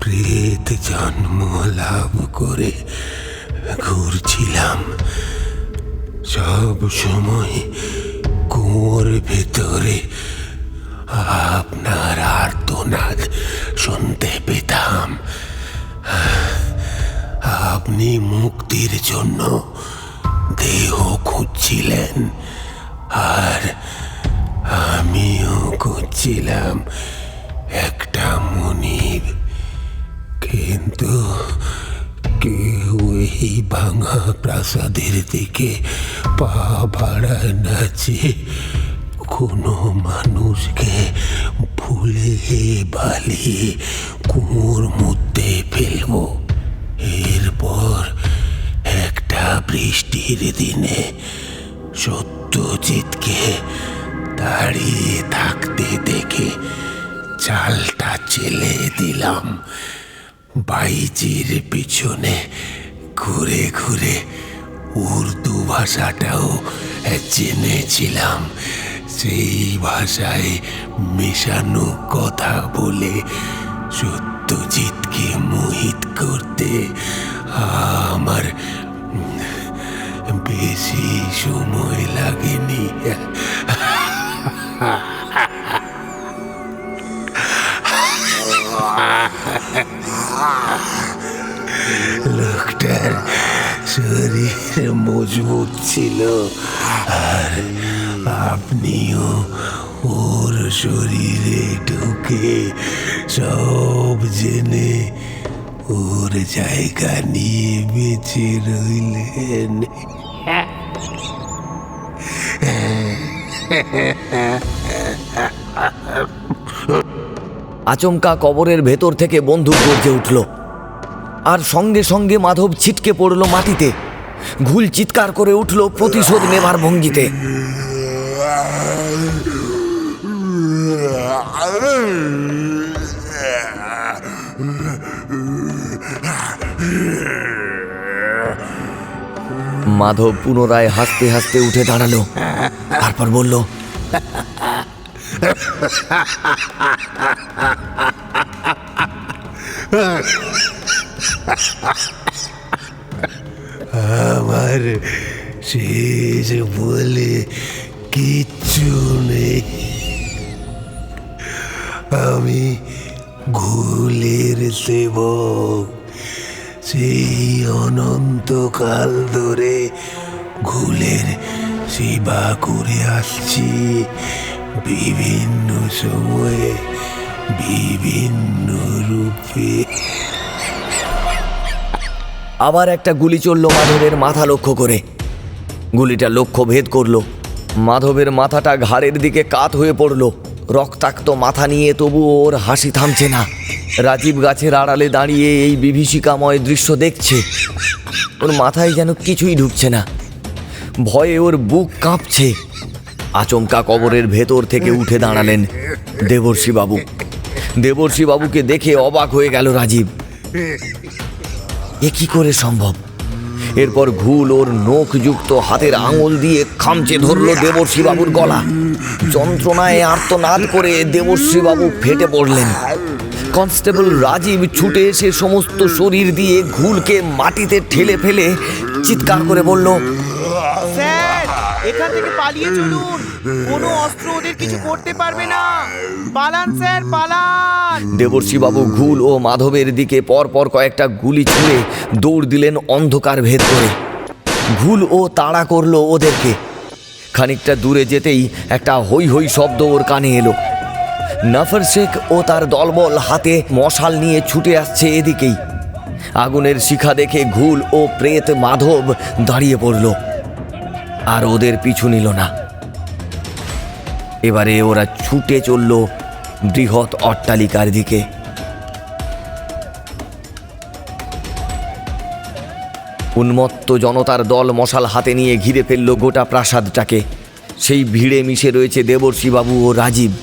প্রেত জন্ম লাভ করে ঘুরছিলাম। সব সময় কুয়োর ভেতরে আপনার আর্তনাদ শুনতে পেতাম। আপনি মুক্তির জন্য দেহ খুঁজছিলেন, আর আমিও খুঁজছিলাম একটা মনিব। কিন্তু কেউ এই ভাঙা প্রাসাদের দিকে পা বাড়ায় না যে কোনো মানুষকে ভুলে বালিয়ে কুয়োর মধ্যে ফেলব। এরপর একটা বৃষ্টির দিনে সত্যজিৎকে দাঁড়িয়ে থাকতে দেখে চালটা চেলে দিলাম। বাইজির পিছনে ঘুরে ঘুরে উর্দু ভাষাটাও জেনেছিলাম। সেই ভাষায় মেশানো কথা বলে সত্যজিৎকে মোহিত করতে আমার বেশি সময় লাগেনি। লোকটার শরীর মজবুত ছিল, আর আপনিও ওর শরীরে ঢুকে সব জেনে ওর জায়গা নিয়ে বেঁচে রইলেন। আচমকা কবরের ভেতর থেকে বন্দুক গর্জে উঠল, আর সঙ্গে সঙ্গে মাধব ছিটকে পড়ল মাটিতে। ঘুল চিৎকার করে উঠল প্রতিশোধ নেবার ভঙ্গিতে। মাধব পুনরায় হাসতে হাসতে উঠে দাঁড়ালো, তারপর বলল, আমার শেষ বলে কিচ্ছু নেই। আমি ঘুলের সেবক। সেই অনন্তকাল ধরে ঘুলের সেবা করে আসছি, বিভিন্ন সময়ে বিভিন্ন রূপে। আবার একটা গুলি চলল মাধবের মাথা লক্ষ্য করে। গুলিটা লক্ষ্য ভেদ করল। মাধবের মাথাটা ঘাড়ের দিকে কাত হয়ে পড়ল। রক্তাক্ত মাথা নিয়ে তবুও ওর হাসি থামছে না। রাজীব গাছের আড়ালে দাঁড়িয়ে এই বিভীষিকাময় দৃশ্য দেখছে। ওর মাথায় যেন কিছুই ঢুকছে না। ভয়ে ওর বুক কাঁপছে। আচমকা কবরের ভেতর থেকে উঠে দাঁড়ালেন দেবর্ষী বাবু। দেবর্ষী বাবুকে দেখে অবাক হয়ে গেল রাজীব। এ কি করে সম্ভব? এরপর ঘুল ওর নখযুক্ত হাতের আঙুল দিয়ে খামচে ধরল দেবর্ষী বাবুর গলা। যন্ত্রণায় আর্তনাদ করে দেবর্ষী বাবু ফেটে পড়লেন। কনস্টেবল রাজীব ছুটে এসে সমস্ত শরীর দিয়ে ঘুলকে মাটিতে ঠেলে ফেলে চিৎকার করে বলল, স্যার, এখান থেকে পালিয়ে চলুন। কোনো অস্ত্র ওদের কিছু করতে পারবে না। পালান স্যার, পালান। দেবর্ষী বাবু ঘুল ও মাধবের দিকে পরপর কয়েকটা গুলি ছুঁড়ে দৌড় দিলেন অন্ধকার ভেদ করে। ঘুল ও তাড়া করলো ওদেরকে। খানিকটা দূরে যেতেই একটা হৈ হৈ শব্দ ওর কানে এলো। নফর শেখ ও তার দলবল হাতে মশাল নিয়ে ছুটে আসছে এদিকেই। আগুনের শিখা দেখে ঘুল ও প্রেত মাধব দাঁড়িয়ে পড়ল, আর ওদের পিছু নিল না। এবারে ওরা ছুটে চলল বৃহৎ অট্টালিকার দিকে। উন্মত্ত জনতার দল মশাল হাতে নিয়ে ঘিরে ফেলল গোটা প্রাসাদটাকে। সেই ভিড়ে মিশে রয়েছে দেবর্ষী বাবু ও রাজীব।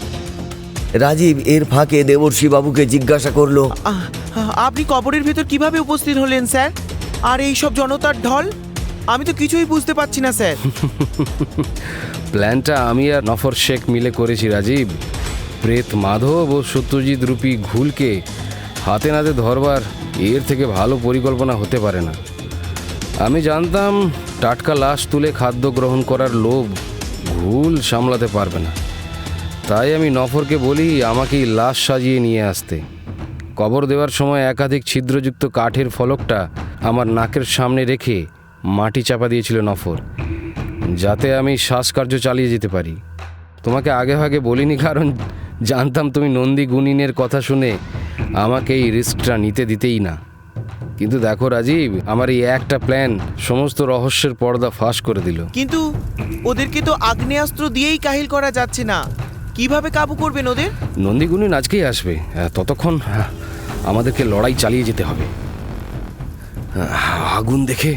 রাজীব এর ফাঁকে দেবর্ষী বাবুকে জিজ্ঞাসা করলো, আপনি কবরের ভেতর কিভাবে উপস্থিত হলেন স্যার? আর এই সব জনতার ঢল? আমি তো কিছুই বুঝতে পারছি না স্যার। প্ল্যানটা আমি আর নফর শেখ মিলে করেছি রাজীব। প্রেত মাধব ও সত্যজিৎ রূপী ঘুলকে হাতে নাতে ধরবার এর থেকে ভালো পরিকল্পনা হতে পারে না। আমি জানতাম টাটকা লাশ তুলে খাদ্য গ্রহণ করার লোভ ঘুল সামলাতে পারবে না। তাই আমি নফরকে বলি আমাকেই লাশ সাজিয়ে নিয়ে আসতে। কবর দেওয়ার সময় একাধিক ছিদ্রযুক্ত কাঠের ফলকটা আমার নাকের সামনে রেখে মাটি চাপা দিয়েছিল নফর, যাতে আমি শ্বাসকার্য চালিয়ে যেতে পারি। তোমাকে আগে ভাগে বলিনি, কারণ জানতাম তুমি নন্দী গুণিনের কথা শুনে আমাকে এই রিস্কটা নিতে দিতেই না। কিন্তু দেখো রাজীব, আমার এই একটা প্ল্যান সমস্ত রহস্যের পর্দা ফাঁস করে দিল। কিন্তু ওদেরকে তো আগ্নেয়াস্ত্র দিয়েই কাহিল করা যাচ্ছে না। কিভাবে কাবু করবেন ওদের? নন্দী গুণিন আজকেই আসবে। ততক্ষণ আমাদেরকে লড়াই চালিয়ে যেতে হবে। আগুন দেখে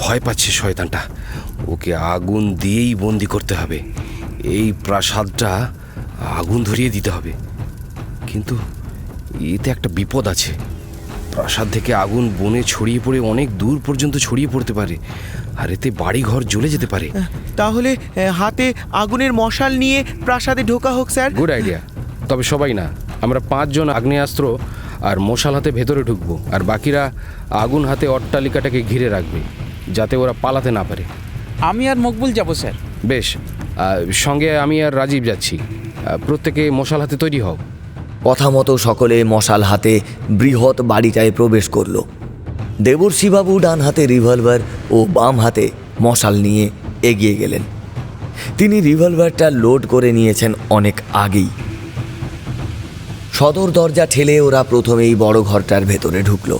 ভয় পাচ্ছে শয়তানটা। ওকে আগুন দিয়েই বন্দি করতে হবে। এই প্রাসাদটা আগুন ধরিয়ে দিতে হবে। কিন্তু এতে একটা বিপদ আছে। প্রাসাদ থেকে আগুন বনে ছড়িয়ে পড়ে অনেক দূর পর্যন্ত ছড়িয়ে পড়তে পারে, আর এতে বাড়ি ঘর জ্বলে যেতে পারে। তাহলে হাতে আগুনের মশাল নিয়ে প্রাসাদে ঢোকা হোক স্যার। Good idea. তবে সবাই না, আমরা 5 জন আগ্নেয়াস্ত্র আর মশাল হাতে ভেতরে ঢুকবো, আর বাকিরা আগুন হাতে অট্টালিকাটাকে ঘিরে রাখবে যাতে ওরা পালাতে না পারে। আমি আর মকবুল যাব স্যার। বেশ, সঙ্গে আমি আর রাজীব যাচ্ছি। প্রত্যেকে মশাল হাতে তৈরি হও। কথা মতো সকলে মশাল হাতে বৃহৎ বাড়িটায় প্রবেশ করল। দেবর্ষিবাবু ডান হাতে রিভলভার ও বাম হাতে মশাল নিয়ে এগিয়ে গেলেন। তিনি রিভলভারটা লোড করে নিয়েছেন অনেক আগেই। সদর দরজা ঠেলে ওরা প্রথমেই বড় ঘরটার ভেতরে ঢুকল।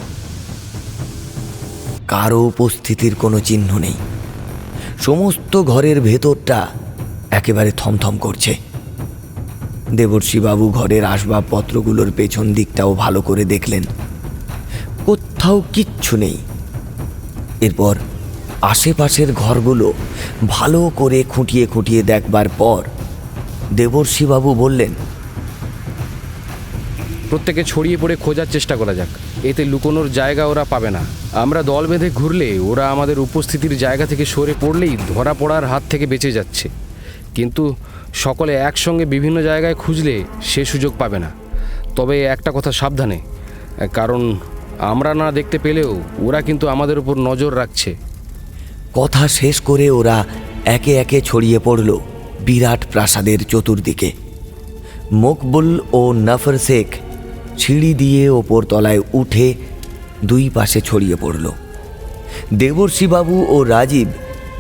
কারো উপস্থিতির কোনো চিহ্ন নেই। সমস্ত ঘরের ভেতরটা একেবারে থমথম করছে। দেবর্ষিবাবু ঘরের আসবাবপত্রগুলোর পেছন দিকটাও ভালো করে দেখলেন, কোথাও কিচ্ছু নেই। এরপর আশেপাশের ঘরগুলো ভালো করে খুঁটিয়ে খুঁটিয়ে দেখবার পর দেবর্ষিবাবু বললেন, প্রত্যেকে ছড়িয়ে পড়ে খোঁজার চেষ্টা করা যাক। এতে লুকোনোর জায়গা ওরা পাবে না। আমরা দল বেঁধে ঘুরলে ওরা আমাদের উপস্থিতির জায়গা থেকে সরে পড়লেই ধরা পড়ার হাত থেকে বেঁচে যাচ্ছে। কিন্তু সকলে একসঙ্গে বিভিন্ন জায়গায় খুঁজলে সে সুযোগ পাবে না। তবে একটা কথা সাবধানে, কারণ আমরা না দেখতে পেলেও ওরা কিন্তু আমাদের উপর নজর রাখছে। কথা শেষ করে ওরা একে একে ছড়িয়ে পড়ল বিরাট প্রাসাদের চতুর্দিকে। মকবুল ও নাফর শেখ সিঁড়ি দিয়ে ওপর তলায় উঠে দুই পাশে ছড়িয়ে পড়ল। দেবর্ষিবাবু ও রাজীব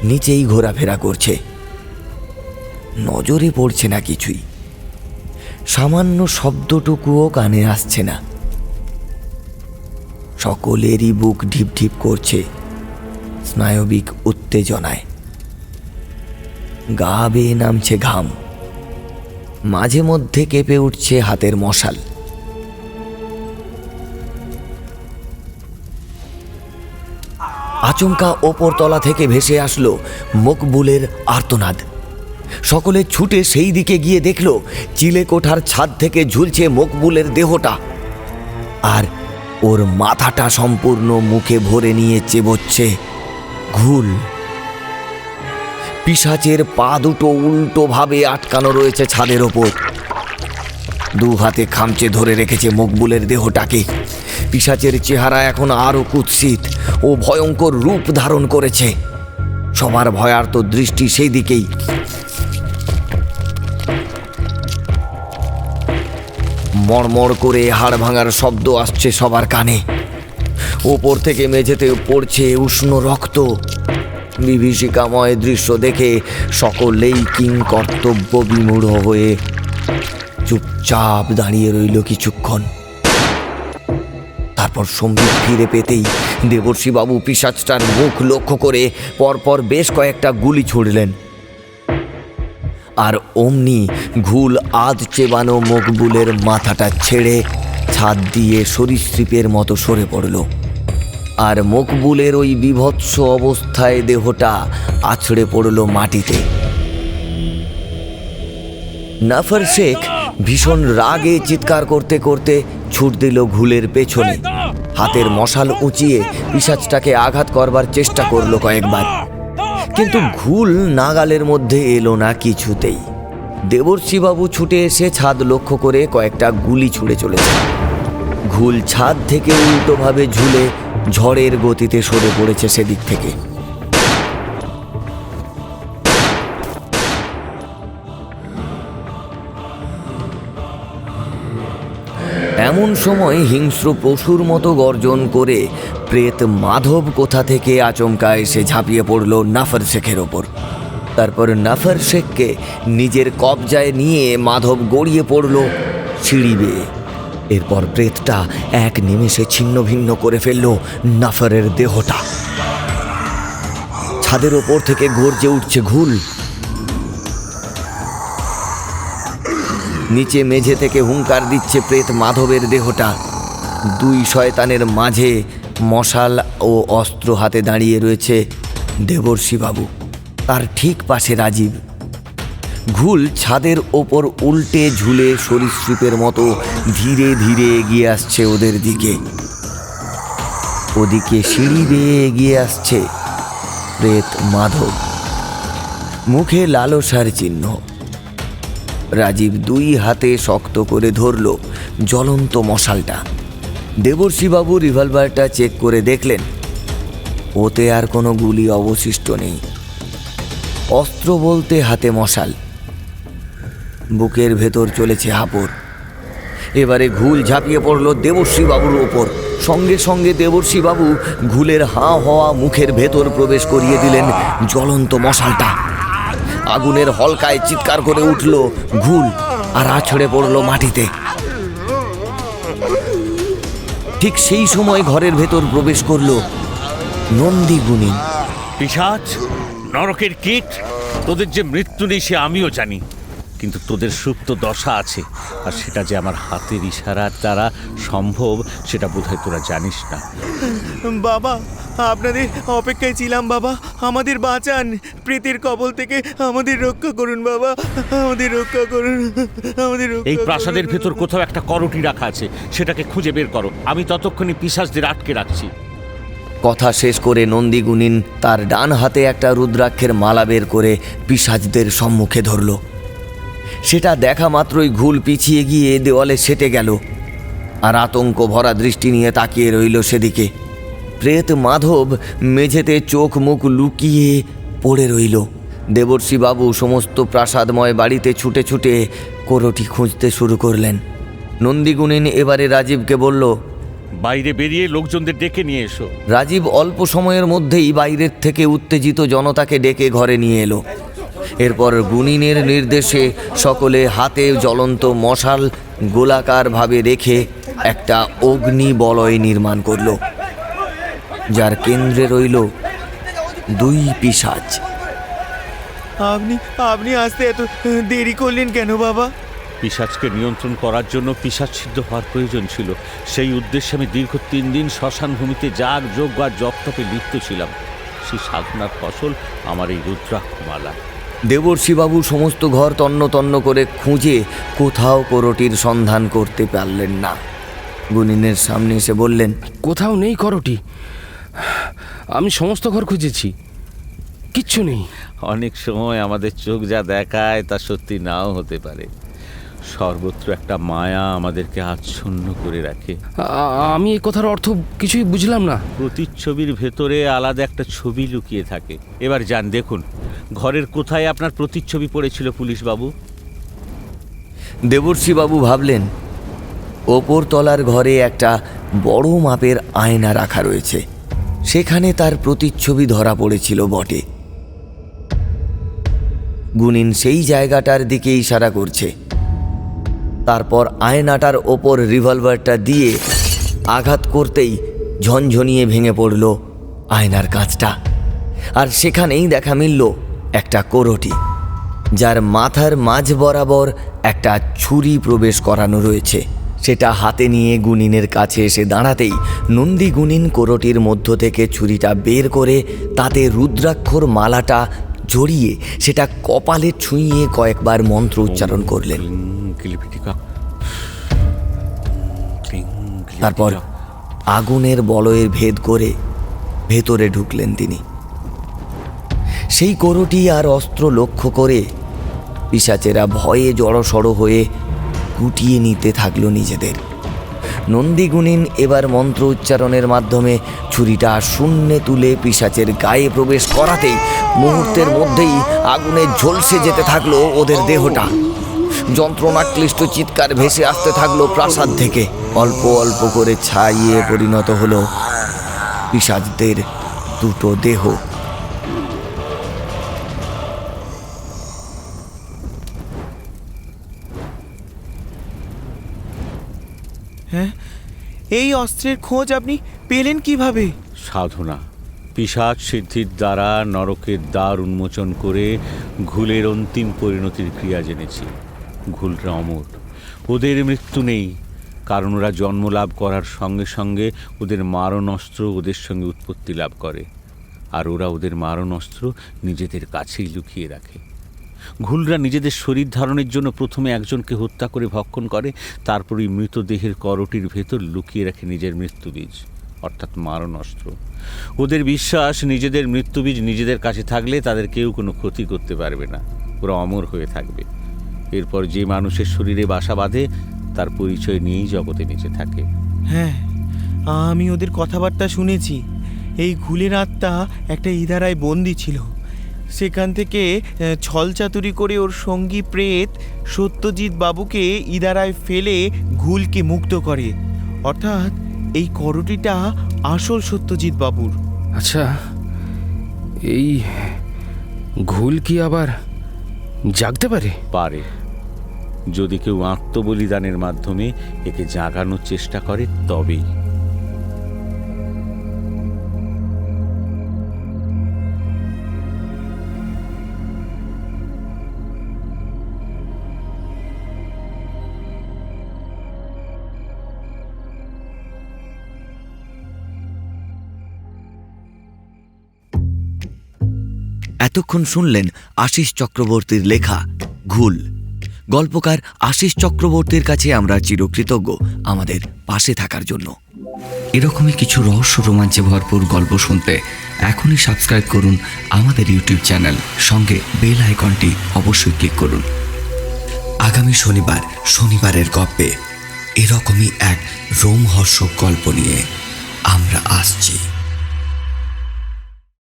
নিচেই ঘোরাফেরা করছে। নজরে পড়ছে না কিছুই। সামান্য শব্দটুকুও কানে আসছে না। সকলেরই বুক ঢিপ ঢিপ করছে স্নায়বিক উত্তেজনায়। গা বেয়ে নামছে ঘাম। মাঝে মধ্যে কেঁপে উঠছে হাতের মশাল। আচমকা ওপর তলা থেকে ভেসে আসলো মকবুলের আর্তনাদ। সকলে ছুটে সেই দিকে গিয়ে দেখল চিলে কোঠার ছাদ থেকে ঝুলছে মকবুলের দেহটা, আর ওর মাথাটা সম্পূর্ণ মুখে ভরে নিয়ে চেবোচ্ছে ঘুল। পিশাচের পা দুটো উল্টোভাবে আটকানো রয়েছে ছাদের ওপর। দু হাতে খামচে ধরে রেখেছে মকবুলের দেহটাকে। পিশাচের চেহারা এখন আরো কুৎসিত ও ভয়ঙ্কর রূপ ধারণ করেছে। সবার ভয়ার্ত দৃষ্টি সেই দিকেই। মড়মড় করে হাড় ভাঙার শব্দ আসছে সবার কানে। ওপর থেকে মেঝেতে পড়ছে উষ্ণ রক্ত। বিভীষিকাময় দৃশ্য দেখে সকলেই কিংকর্তব্য বিমূঢ় হয়ে চুপচাপ দাঁড়িয়ে রইল কিছুক্ষণ। তারপর সম্বিত ফিরে পেতেই দেবর্ষিবাবু পিশাচটার মুখ লক্ষ্য করে পরপর বেশ কয়েকটা গুলি ছুড়লেন, আর অমনি ঘুল আধ চেবানো মকবুলের মাথাটা ছেড়ে ছাদ দিয়ে সরীসৃপের মতো সরে পড়ল। আর মকবুলের ওই বিভৎস অবস্থায় দেহটা আছড়ে পড়ল মাটিতে। নাফর শেখ ভীষণ রাগে চিৎকার করতে করতে ছুট দিল ঘুলের পেছনে। হাতের মশাল উঁচিয়ে পিশাচটাকে আঘাত করবার চেষ্টা করলো কয়েকবার, কিন্তু ঘুল নাগালের মধ্যে এলো না কিছুতেই। দেবর্ষিবাবু ছুটে এসে ছাদ লক্ষ্য করে কয়েকটা গুলি ছুঁড়ে চলেছে। ঘুল ছাদ থেকে উল্টোভাবে ঝুলে ঝড়ের গতিতে সরে পড়েছে সেদিক থেকে। এমন সময় হিংস্র পশুর মতো গর্জন করে প্রেত মাধব কোথা থেকে আচমকা এসে ঝাঁপিয়ে পড়ল নাফর শেখের ওপর। তারপর নাফর শেখকে নিজের কবজায় নিয়ে মাধব গড়িয়ে পড়ল সিঁড়ি বেয়ে। এরপর প্রেতটা এক নিমেষে ছিন্ন ভিন্ন করে ফেলল নাফরের দেহটা। ছাদের ওপর থেকে গর্জে উঠছে ঘুল। নিচে মেঝে থেকে হুঙ্কার দিচ্ছে প্রেত মাধবের দেহটা। দুই শয়তানের মাঝে মশাল ও অস্ত্র হাতে দাঁড়িয়ে রয়েছে দেবর্ষিবাবু, তার ঠিক পাশে রাজীব। ঘুল ছাদের ওপর উল্টে ঝুলে সরীসৃপের মতো ধীরে ধীরে এগিয়ে আসছে ওদের দিকে। ওদিকে সিঁড়ি বেয়ে এগিয়ে আসছে প্রেত মাধব, মুখে লালসার চিহ্ন। রাজীব দুই হাতে শক্ত করে ধরল জ্বলন্ত মশালটা। দেবর্ষীবাবু রিভলভারটা চেক করে দেখলেন ওতে আর কোনো গুলি অবশিষ্ট নেই। অস্ত্র বলতে হাতে মশাল, বুকের ভেতর চলেছে হাঁপড়। এবারে ঘুল ঝাঁপিয়ে পড়ল দেবর্ষীবাবুর ওপর। সঙ্গে সঙ্গে দেবর্ষীবাবু ঘুলের হাঁ হওয়া মুখের ভেতর প্রবেশ করিয়ে দিলেন জ্বলন্ত মশালটা। আগুনের হলকায় চিৎকার করে উঠল ঘুল আর আছড়ে পড়ল মাটিতে। ঠিক সেই সময় ঘরের ভেতর প্রবেশ করল নন্দীগুণী। পিশাচ, নরকের কীট, তোদের যে মৃত্যু নেই সে আমিও জানি, কিন্তু তোদের সুপ্ত দশা আছে, আর সেটা যে আমার হাতের ইশারার দ্বারা সম্ভব সেটা বোধহয় তোরা জানিস না। বাবা, আপনাদের অপেক্ষায় ছিলাম বাবা, আমাদের বাঁচান, প্রেতের কবল থেকে আমাদের রক্ষা করুন বাবা, আমাদের রক্ষা করুন, আমাদের রক্ষা এই করুন। প্রাসাদের ভেতর কোথাও একটা করটি রাখা আছে, সেটাকে খুঁজে বের করো। আমি ততক্ষণে পিশাচদের আটকে রাখছি। কথা শেষ করে নন্দীগুণিন তার ডান হাতে একটা রুদ্রাক্ষের মালা বের করে পিশাচদের সম্মুখে ধরল। সেটা দেখা মাত্রই ঘুল পিছিয়ে গিয়ে দেওয়ালে সেটে গেল আর আতঙ্ক ভরা দৃষ্টি নিয়ে তাকিয়ে রইল সেদিকে। প্রেত মাধব মেঝেতে চোখ মুখ লুকিয়ে পড়ে রইল। দেবর্ষীবাবু সমস্ত প্রাসাদময় বাড়িতে ছুটে ছুটে কোরটি খুঁজতে শুরু করলেন। নন্দীগুণিন এবারে রাজীবকে বলল, বাইরে বেরিয়ে লোকজনদের ডেকে নিয়ে এসো। রাজীব অল্প সময়ের মধ্যেই বাইরের থেকে উত্তেজিত জনতাকে ডেকে ঘরে নিয়ে এলো। এরপর গুণিনের নির্দেশে সকলে হাতে জ্বলন্ত মশাল গোলাকারভাবে রেখে একটা অগ্নি বলয় নির্মাণ করল, যার কেন্দ্রে রইল দুই পিশাচ। আপনি আপনি আসতে এত দেরি করলেন কেন বাবা? পিশাচকে নিয়ন্ত্রণ করার জন্য পিশাচ সিদ্ধ হওয়ার প্রয়োজন ছিল। সেই উদ্দেশ্যে আমি দীর্ঘ 3 দিন শ্মশান ভূমিতে যাগ যোগ আর জপতপে লিপ্ত ছিলাম। সেই সাধনার ফসল আমার এই রুদ্রাক্ষমালা। দেবর্ষীবাবু সমস্ত ঘর তন্ন তন্ন করে খুঁজে কোথাও কোরটির সন্ধান করতে পারলেন না। গুণিনের সামনে এসে বললেন, কোথাও নেই করটি। আমি সমস্ত ঘর খুঁজেছি, কিচ্ছু নেই। অনেক সময় আমাদের চোখ যা দেখায় তা সত্যি নাও হতে পারে। সর্বত্র একটা মায়া আমাদেরকে আচ্ছন্ন করে রাখে। আমি এই কথার অর্থ কিছুই বুঝলাম না। প্রতিচ্ছবির ভেতরে আলাদা একটা ছবি লুকিয়ে থাকে। এবার যান দেখুন, ঘরের কোথায় আপনার প্রতিচ্ছবি পড়েছিল পুলিশবাবু? দেবর্ষীবাবু ভাবলেন ওপর তলার ঘরে একটা বড় মাপের আয়না রাখা রয়েছে, সেখানে তার প্রতিচ্ছবি ধরা পড়েছিল বটে। গুণিন সেই জায়গাটার দিকে ইশারা করছে। তারপর আয়নাটার ওপর রিভলভারটা দিয়ে আঘাত করতেই ঝনঝনিয়ে ভেঙে পড়ল আয়নার কাঁচটা, আর সেখানেই দেখা মিলল একটা কোরটি, যার মাথার মাঝ বরাবর একটা ছুরি প্রবেশ করানো রয়েছে। সেটা হাতে নিয়ে গুণিনের কাছে এসে দাঁড়াতেই নন্দীগুণিন কোরটির মধ্য থেকে ছুরিটা বের করে তাতে রুদ্রাক্ষর মালাটা জড়িয়ে সেটা কপালে ছুঁয়ে কয়েকবার মন্ত্র উচ্চারণ করলেন। তারপর আগুনের বলয়ের ভেদ করে ভেতরে ঢুকলেন তিনি। সেই কোরটি আর অস্ত্র লক্ষ্য করে পিশাচেরা ভয়ে জড়সড় হয়ে গুটিয়ে নিতে থাকলো নিজেদের। নন্দীগুণিন এবার মন্ত্র উচ্চারণের মাধ্যমে ছুরিটা শূন্যে তুলে পিশাচের গায়ে প্রবেশ করাতেই মুহূর্তের মধ্যেই আগুনে ঝলসে যেতে থাকলো ওদের দেহটা। যন্ত্রণাক্লিষ্ট চিৎকার ভেসে আসতে থাকলো প্রাসাদ থেকে। অল্প অল্প করে ছাইয়ে পরিণত হলো পিশাচদের দুটো দেহ। হ্যাঁ, এই অস্ত্রের খোঁজ আপনি পেলেন কিভাবে? সাধনা, পিশাচ সিদ্ধির দ্বারা নরকের দ্বার উন্মোচন করে ঘুলের অন্তিম পরিণতির ক্রিয়া জেনেছি। ঘুলরা অমর, ওদের মৃত্যু নেই, কারণ ওরা জন্ম লাভ করার সঙ্গে সঙ্গে ওদের মারণাস্ত্র ওদের সঙ্গে উৎপত্তি লাভ করে, আর ওরা ওদের মারণাস্ত্র নিজেদের কাছেই লুকিয়ে রাখে। ঘুলরা নিজেদের শরীর ধারণের জন্য প্রথমে একজনকে হত্যা করে ভক্ষণ করে, তারপরই মৃতদেহের করটির ভেতর লুকিয়ে রাখে নিজের মৃত্যুবীজ, অর্থাৎ মারণাস্ত্র। ওদের বিশ্বাস নিজেদের মৃত্যুবীজ নিজেদের কাছে থাকলে তাদের কেউ কোনো ক্ষতি করতে পারবে না, ওরা অমর হয়ে থাকবে। এরপর যে মানুষের শরীরে বাসা বাঁধে তার পরিচয় নিয়েই জগতে বেঁচে থাকে। হ্যাঁ, আমি ওদের কথাবার্তা শুনেছি। এই ঘুলের আত্মা একটা ইদারায় বন্দি ছিল, সেখান থেকে ছলচাতুরি করে ওর সঙ্গী প্রেত সত্যজিৎ বাবুকে ইদারায় ফেলে ঘুলকে মুক্ত করে। অর্থাৎ এই করটিটা আসল সত্যজিৎ বাবুর। আচ্ছা, এই ঘুল কি আবার জাগতে পারে? পারে, যদি কেউ আত্মবলিদানের মাধ্যমে একে জাগানোর চেষ্টা করে তবেই। এতক্ষণ শুনলেন আশিস চক্রবর্তীর লেখা ঘুল। গল্পকার আশিস চক্রবর্তীর কাছে আমরা চিরকৃতজ্ঞ আমাদের পাশে থাকার জন্য। এরকমই কিছু রহস্য রোমাঞ্চে ভরপুর গল্প শুনতে এখনই সাবস্ক্রাইব করুন আমাদের ইউটিউব চ্যানেল, সঙ্গে বেল আইকনটি অবশ্যই ক্লিক করুন। আগামী শনিবার শনিবারের গল্পে এরকমই এক রোমহর্ষক গল্প নিয়ে আমরা আসছি।